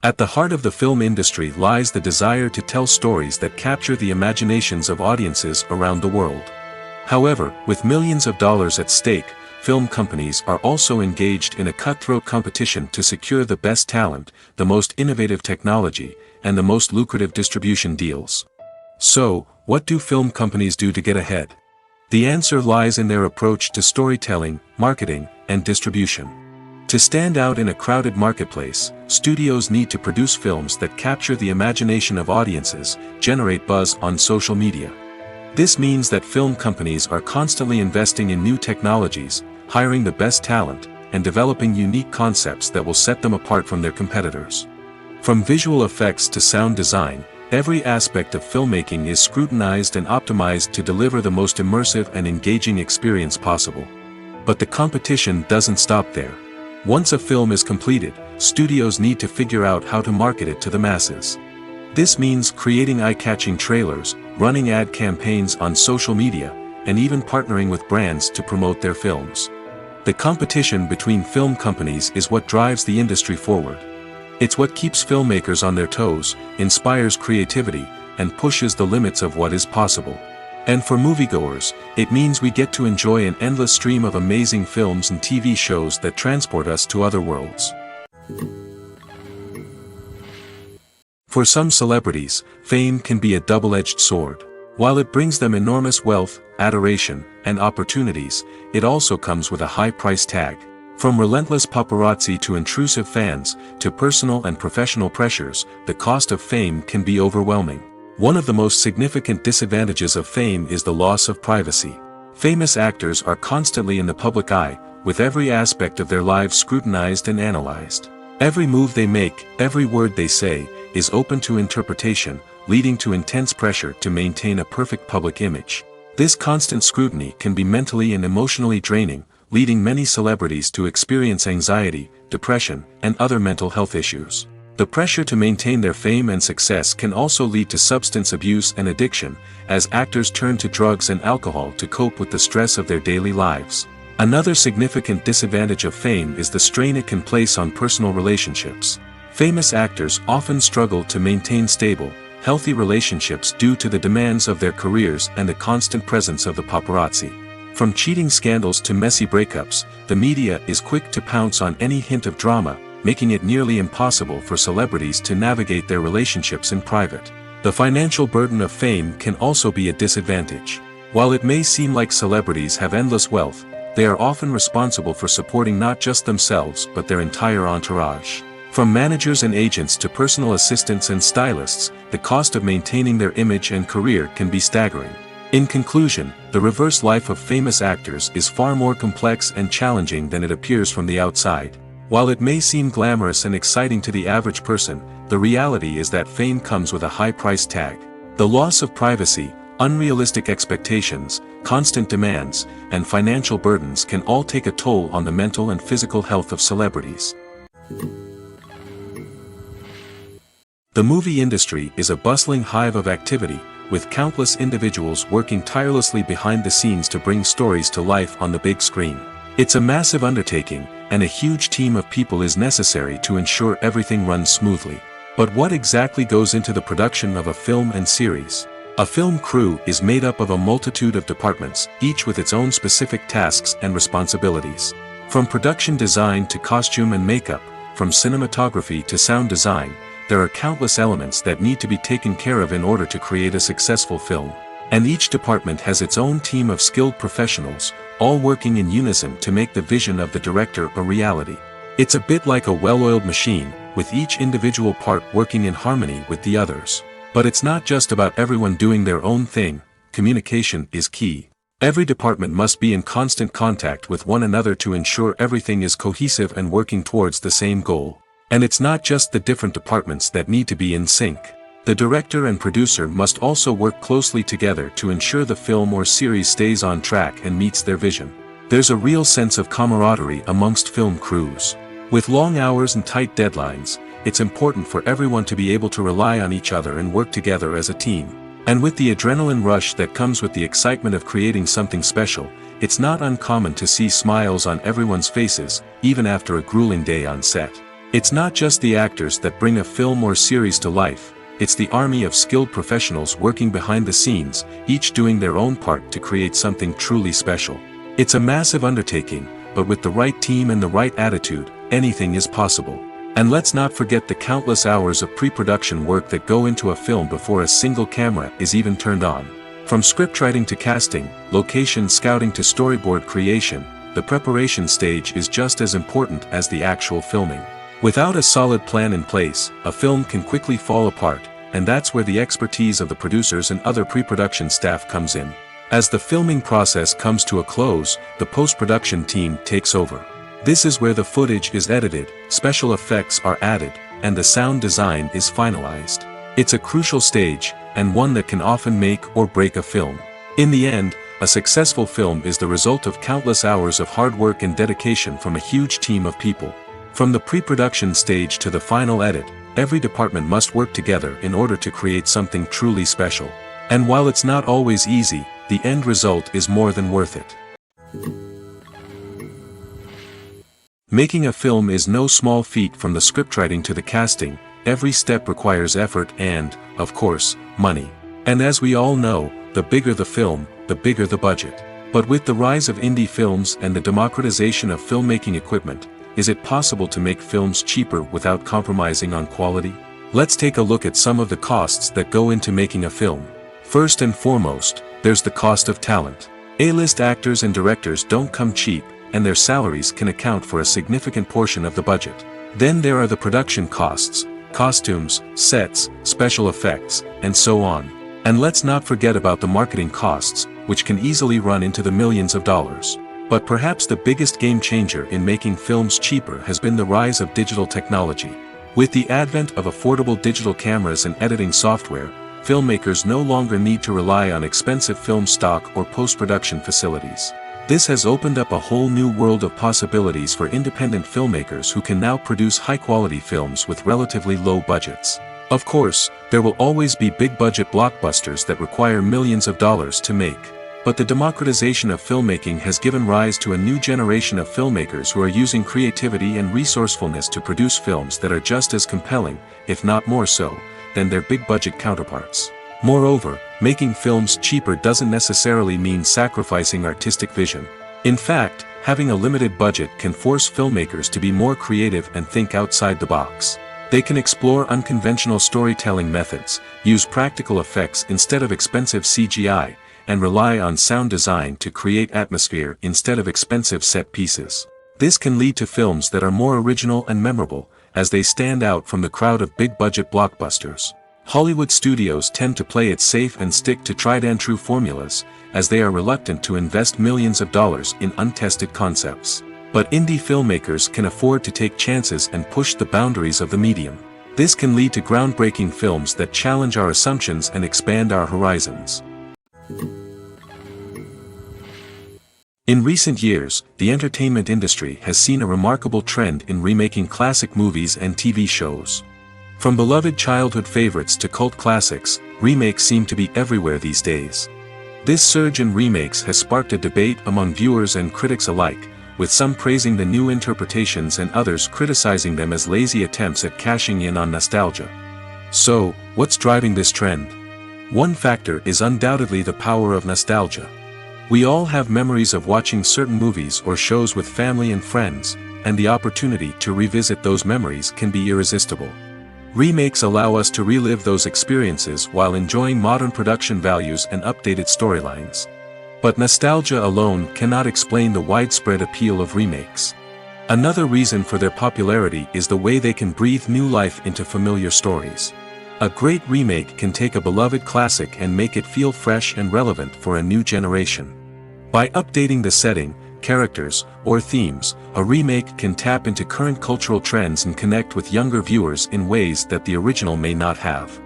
At the heart of the film industry lies the desire to tell stories that capture the imaginations of audiences around the world. However, with millions of dollars at stake, film companies are also engaged in a cutthroat competition to secure the best talent, the most innovative technology, and the most lucrative distribution deals. So, what do film companies do to get ahead? The answer lies in their approach to storytelling, marketing, and distribution. To stand out in a crowded marketplace, studios need to produce films that capture the imagination of audiences, generate buzz on social media. This means that film companies are constantly investing in new technologies, hiring the best talent, and developing unique concepts that will set them apart from their competitors. From visual effects to sound design, every aspect of filmmaking is scrutinized and optimized to deliver the most immersive and engaging experience possible. But the competition doesn't stop there. Once a film is completed, studios need to figure out how to market it to the masses. This means creating eye-catching trailers, running ad campaigns on social media, and even partnering with brands to promote their films. The competition between film companies is what drives the industry forward. It's what keeps filmmakers on their toes, inspires creativity, and pushes the limits of what is possible. And for moviegoers, it means we get to enjoy an endless stream of amazing films and TV shows that transport us to other worlds. For some celebrities, fame can be a double-edged sword. While it brings them enormous wealth, adoration, and opportunities, it also comes with a high price tag. From relentless paparazzi to intrusive fans, to personal and professional pressures, the cost of fame can be overwhelming. One of the most significant disadvantages of fame is the loss of privacy. Famous actors are constantly in the public eye, with every aspect of their lives scrutinized and analyzed. Every move they make, every word they say, is open to interpretation, leading to intense pressure to maintain a perfect public image. This constant scrutiny can be mentally and emotionally draining, leading many celebrities to experience anxiety, depression, and other mental health issues. The pressure to maintain their fame and success can also lead to substance abuse and addiction, as actors turn to drugs and alcohol to cope with the stress of their daily lives. Another significant disadvantage of fame is the strain it can place on personal relationships. Famous actors often struggle to maintain stable, healthy relationships due to the demands of their careers and the constant presence of the paparazzi. From cheating scandals to messy breakups, the media is quick to pounce on any hint of drama, making it nearly impossible for celebrities to navigate their relationships in private. The financial burden of fame can also be a disadvantage. While it may seem like celebrities have endless wealth, they are often responsible for supporting not just themselves but their entire entourage. From managers and agents to personal assistants and stylists, the cost of maintaining their image and career can be staggering. In conclusion, the reverse life of famous actors is far more complex and challenging than it appears from the outside. While it may seem glamorous and exciting to the average person, the reality is that fame comes with a high price tag. The loss of privacy, unrealistic expectations, constant demands, and financial burdens can all take a toll on the mental and physical health of celebrities. The movie industry is a bustling hive of activity, with countless individuals working tirelessly behind the scenes to bring stories to life on the big screen. It's a massive undertaking, and a huge team of people is necessary to ensure everything runs smoothly. But what exactly goes into the production of a film and series? A film crew is made up of a multitude of departments, each with its own specific tasks and responsibilities. From production design to costume and makeup, from cinematography to sound design, there are countless elements that need to be taken care of in order to create a successful film. And each department has its own team of skilled professionals, all working in unison to make the vision of the director a reality. It's a bit like a well-oiled machine, with each individual part working in harmony with the others. But it's not just about everyone doing their own thing. Communication is key. Every department must be in constant contact with one another to ensure everything is cohesive and working towards the same goal. And it's not just the different departments that need to be in sync. The director and producer must also work closely together to ensure the film or series stays on track and meets their vision. There's a real sense of camaraderie amongst film crews. With long hours and tight deadlines, it's important for everyone to be able to rely on each other and work together as a team. And with the adrenaline rush that comes with the excitement of creating something special, it's not uncommon to see smiles on everyone's faces, even after a grueling day on set. It's not just the actors that bring a film or series to life, it's the army of skilled professionals working behind the scenes, each doing their own part to create something truly special. It's a massive undertaking, but with the right team and the right attitude, anything is possible. And let's not forget the countless hours of pre-production work that go into a film before a single camera is even turned on. From scriptwriting to casting, location scouting to storyboard creation, the preparation stage is just as important as the actual filming. Without a solid plan in place, a film can quickly fall apart, and that's where the expertise of the producers and other pre-production staff comes in. As the filming process comes to a close, the post-production team takes over. This is where the footage is edited, special effects are added, and the sound design is finalized. It's a crucial stage, and one that can often make or break a film. In the end, a successful film is the result of countless hours of hard work and dedication from a huge team of people. From the pre-production stage to the final edit, every department must work together in order to create something truly special. And while it's not always easy, the end result is more than worth it. Making a film is no small feat. From the scriptwriting to the casting, every step requires effort and, of course, money. And as we all know, the bigger the film, the bigger the budget. But with the rise of indie films and the democratization of filmmaking equipment, is it possible to make films cheaper without compromising on quality? Let's take a look at some of the costs that go into making a film. First and foremost, there's the cost of talent. A-list actors and directors don't come cheap, and their salaries can account for a significant portion of the budget. Then there are the production costs, costumes, sets, special effects, and so on. And let's not forget about the marketing costs, which can easily run into the millions of dollars. But perhaps the biggest game changer in making films cheaper has been the rise of digital technology. With the advent of affordable digital cameras and editing software, filmmakers no longer need to rely on expensive film stock or post-production facilities. This has opened up a whole new world of possibilities for independent filmmakers who can now produce high-quality films with relatively low budgets. Of course, there will always be big-budget blockbusters that require millions of dollars to make. But the democratization of filmmaking has given rise to a new generation of filmmakers who are using creativity and resourcefulness to produce films that are just as compelling, if not more so, than their big-budget counterparts. Moreover, making films cheaper doesn't necessarily mean sacrificing artistic vision. In fact, having a limited budget can force filmmakers to be more creative and think outside the box. They can explore unconventional storytelling methods, use practical effects instead of expensive CGI, and rely on sound design to create atmosphere instead of expensive set pieces. This can lead to films that are more original and memorable, as they stand out from the crowd of big-budget blockbusters. Hollywood studios tend to play it safe and stick to tried-and-true formulas, as they are reluctant to invest millions of dollars in untested concepts. But indie filmmakers can afford to take chances and push the boundaries of the medium. This can lead to groundbreaking films that challenge our assumptions and expand our horizons. In recent years, the entertainment industry has seen a remarkable trend in remaking classic movies and TV shows. From beloved childhood favorites to cult classics, remakes seem to be everywhere these days. This surge in remakes has sparked a debate among viewers and critics alike, with some praising the new interpretations and others criticizing them as lazy attempts at cashing in on nostalgia. So, what's driving this trend? One factor is undoubtedly the power of nostalgia. We all have memories of watching certain movies or shows with family and friends, and the opportunity to revisit those memories can be irresistible. Remakes allow us to relive those experiences while enjoying modern production values and updated storylines. But nostalgia alone cannot explain the widespread appeal of remakes. Another reason for their popularity is the way they can breathe new life into familiar stories. A great remake can take a beloved classic and make it feel fresh and relevant for a new generation. By updating the setting, characters, or themes, a remake can tap into current cultural trends and connect with younger viewers in ways that the original may not have.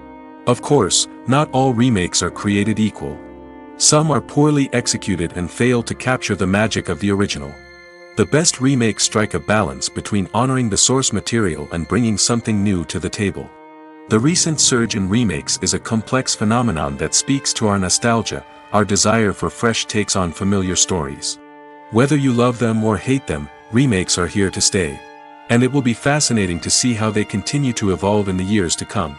Of course, not all remakes are created equal. Some are poorly executed and fail to capture the magic of the original. The best remakes strike a balance between honoring the source material and bringing something new to the table. The recent surge in remakes is a complex phenomenon that speaks to our nostalgia, our desire for fresh takes on familiar stories. Whether you love them or hate them, remakes are here to stay. And it will be fascinating to see how they continue to evolve in the years to come.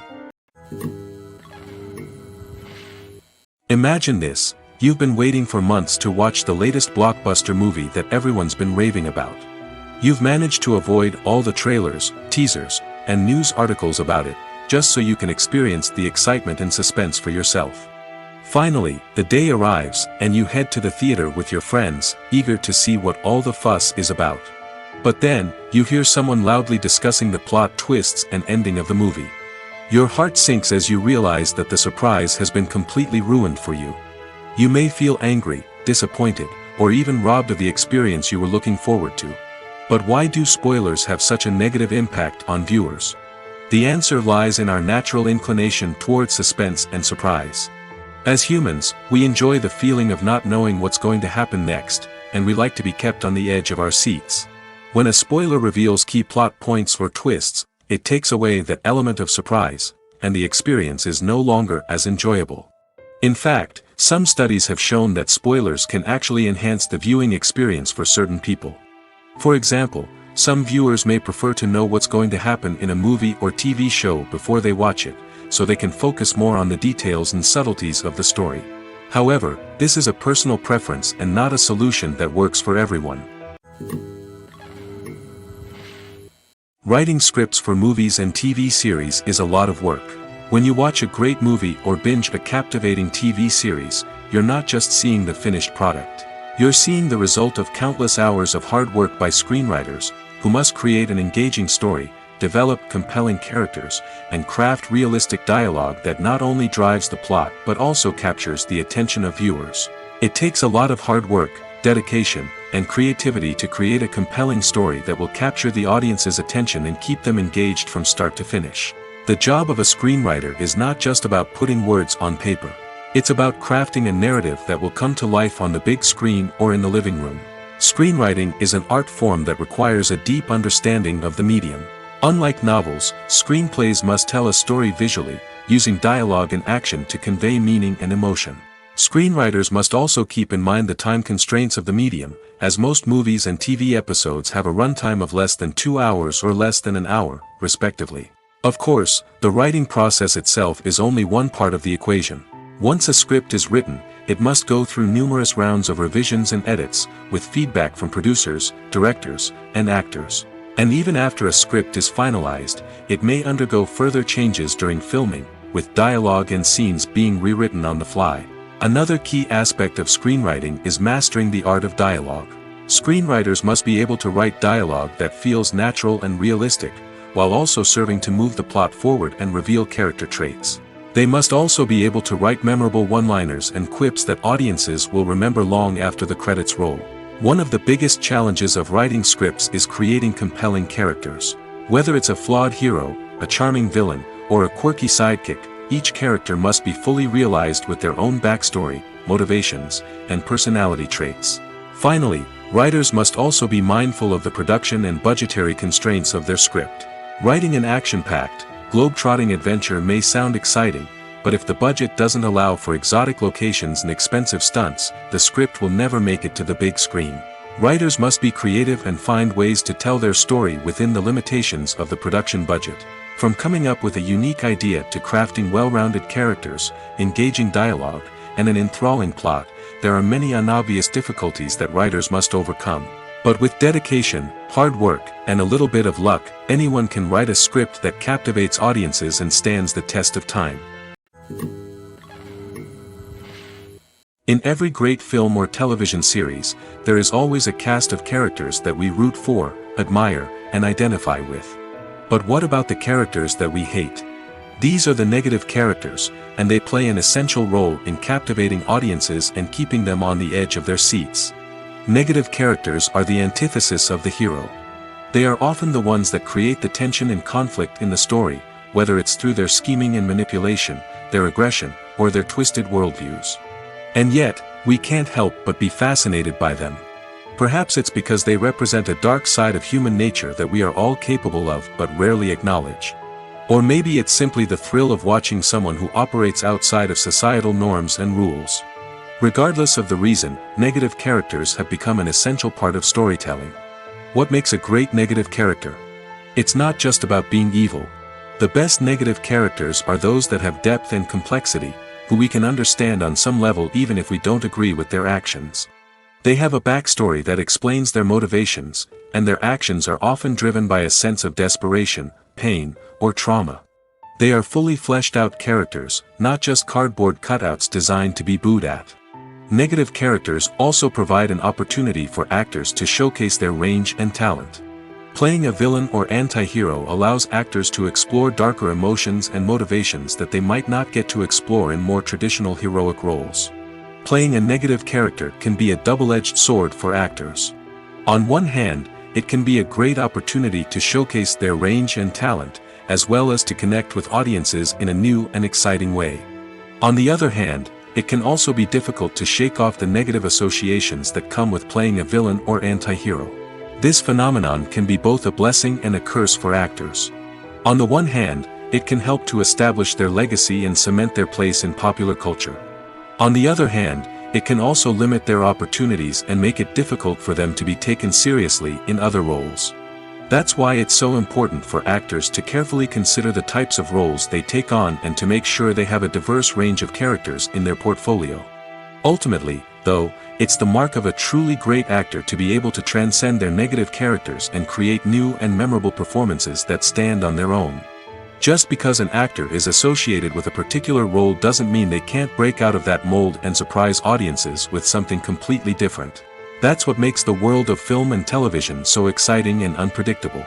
Imagine this: you've been waiting for months to watch the latest blockbuster movie that everyone's been raving about. You've managed to avoid all the trailers, teasers, and news articles about it, just so you can experience the excitement and suspense for yourself. Finally, the day arrives, and you head to the theater with your friends, eager to see what all the fuss is about. But then, you hear someone loudly discussing the plot twists and ending of the movie. Your heart sinks as you realize that the surprise has been completely ruined for you. You may feel angry, disappointed, or even robbed of the experience you were looking forward to. But why do spoilers have such a negative impact on viewers? The answer lies in our natural inclination towards suspense and surprise. As humans, we enjoy the feeling of not knowing what's going to happen next, and we like to be kept on the edge of our seats. When a spoiler reveals key plot points or twists, it takes away that element of surprise, and the experience is no longer as enjoyable. In fact, some studies have shown that spoilers can actually enhance the viewing experience for certain people. For example, some viewers may prefer to know what's going to happen in a movie or TV show before they watch it, so they can focus more on the details and subtleties of the story. However, this is a personal preference and not a solution that works for everyone. Writing scripts for movies and TV series is a lot of work. When you watch a great movie or binge a captivating TV series, you're not just seeing the finished product. You're seeing the result of countless hours of hard work by screenwriters, who must create an engaging story, develop compelling characters, and craft realistic dialogue that not only drives the plot but also captures the attention of viewers. It takes a lot of hard work, dedication, and creativity to create a compelling story that will capture the audience's attention and keep them engaged from start to finish. The job of a screenwriter is not just about putting words on paper. It's about crafting a narrative that will come to life on the big screen or in the living room. Screenwriting is an art form that requires a deep understanding of the medium. Unlike novels, screenplays must tell a story visually, using dialogue and action to convey meaning and emotion. Screenwriters must also keep in mind the time constraints of the medium, as most movies and TV episodes have a runtime of less than 2 hours or less than an hour, respectively. Of course, the writing process itself is only one part of the equation. Once a script is written, it must go through numerous rounds of revisions and edits, with feedback from producers, directors, and actors. And even after a script is finalized, it may undergo further changes during filming, with dialogue and scenes being rewritten on the fly. Another key aspect of screenwriting is mastering the art of dialogue. Screenwriters must be able to write dialogue that feels natural and realistic, while also serving to move the plot forward and reveal character traits. They must also be able to write memorable one-liners and quips that audiences will remember long after the credits roll. One of the biggest challenges of writing scripts is creating compelling characters. Whether it's a flawed hero, a charming villain, or a quirky sidekick, each character must be fully realized with their own backstory, motivations, and personality traits. Finally, writers must also be mindful of the production and budgetary constraints of their script. Writing an action-packed, globe-trotting adventure may sound exciting, but if the budget doesn't allow for exotic locations and expensive stunts, the script will never make it to the big screen. Writers must be creative and find ways to tell their story within the limitations of the production budget. From coming up with a unique idea to crafting well-rounded characters, engaging dialogue, and an enthralling plot, there are many unobvious difficulties that writers must overcome. But with dedication, hard work, and a little bit of luck, anyone can write a script that captivates audiences and stands the test of time. In every great film or television series, there is always a cast of characters that we root for, admire, and identify with. But what about the characters that we hate? These are the negative characters, and they play an essential role in captivating audiences and keeping them on the edge of their seats. Negative characters are the antithesis of the hero. They are often the ones that create the tension and conflict in the story, whether it's through their scheming and manipulation, their aggression, or their twisted worldviews. And yet, we can't help but be fascinated by them. Perhaps it's because they represent a dark side of human nature that we are all capable of but rarely acknowledge. Or maybe it's simply the thrill of watching someone who operates outside of societal norms and rules. Regardless of the reason, negative characters have become an essential part of storytelling. What makes a great negative character? It's not just about being evil. The best negative characters are those that have depth and complexity, who we can understand on some level even if we don't agree with their actions. They have a backstory that explains their motivations, and their actions are often driven by a sense of desperation, pain, or trauma. They are fully fleshed out characters, not just cardboard cutouts designed to be booed at. Negative characters also provide an opportunity for actors to showcase their range and talent. Playing a villain or anti-hero allows actors to explore darker emotions and motivations that they might not get to explore in more traditional heroic roles. Playing a negative character can be a double-edged sword for actors. On one hand, it can be a great opportunity to showcase their range and talent, as well as to connect with audiences in a new and exciting way. On the other hand, it can also be difficult to shake off the negative associations that come with playing a villain or anti-hero. This phenomenon can be both a blessing and a curse for actors. On the one hand, it can help to establish their legacy and cement their place in popular culture. On the other hand, it can also limit their opportunities and make it difficult for them to be taken seriously in other roles. That's why it's so important for actors to carefully consider the types of roles they take on and to make sure they have a diverse range of characters in their portfolio. Ultimately, though, it's the mark of a truly great actor to be able to transcend their negative characters and create new and memorable performances that stand on their own. Just because an actor is associated with a particular role doesn't mean they can't break out of that mold and surprise audiences with something completely different. That's what makes the world of film and television so exciting and unpredictable.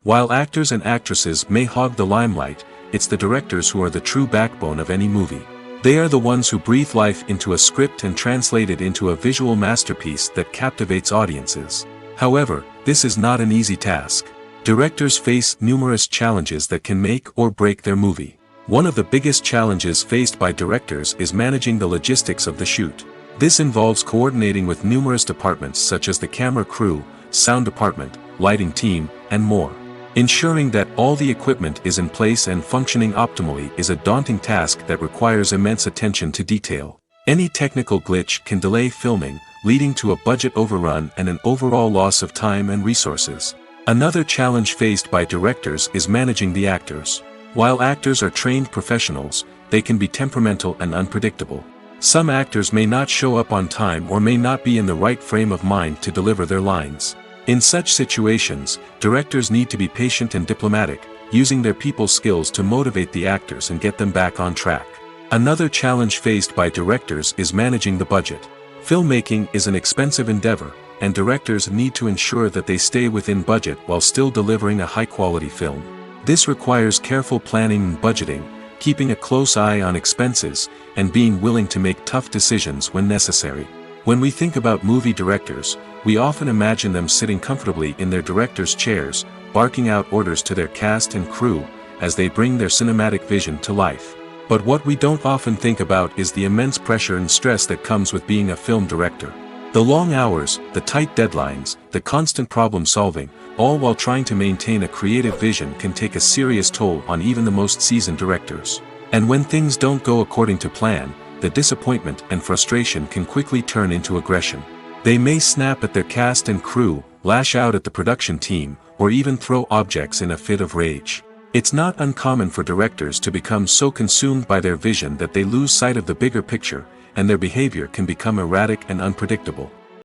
While actors and actresses may hog the limelight, it's the directors who are the true backbone of any movie. They are the ones who breathe life into a script and translate it into a visual masterpiece that captivates audiences. However, this is not an easy task. Directors face numerous challenges that can make or break their movie. One of the biggest challenges faced by directors is managing the logistics of the shoot. This involves coordinating with numerous departments such as the camera crew, sound department, lighting team, and more. Ensuring that all the equipment is in place and functioning optimally is a daunting task that requires immense attention to detail. Any technical glitch can delay filming, leading to a budget overrun and an overall loss of time and resources. Another challenge faced by directors is managing the actors. While actors are trained professionals, they can be temperamental and unpredictable. Some actors may not show up on time or may not be in the right frame of mind to deliver their lines. In such situations, directors need to be patient and diplomatic, using their people skills to motivate the actors and get them back on track. Another challenge faced by directors is managing the budget. Filmmaking is an expensive endeavor, and directors need to ensure that they stay within budget while still delivering a high-quality film. This requires careful planning and budgeting, keeping a close eye on expenses, and being willing to make tough decisions when necessary. When we think about movie directors, we often imagine them sitting comfortably in their director's chairs, barking out orders to their cast and crew, as they bring their cinematic vision to life. But what we don't often think about is the immense pressure and stress that comes with being a film director. The long hours, the tight deadlines, the constant problem solving, all while trying to maintain a creative vision can take a serious toll on even the most seasoned directors. And when things don't go according to plan, the disappointment and frustration can quickly turn into aggression. They may snap at their cast and crew, lash out at the production team, or even throw objects in a fit of rage. It's not uncommon for directors to become so consumed by their vision that they lose sight of the bigger picture, and their behavior can become erratic and unpredictable.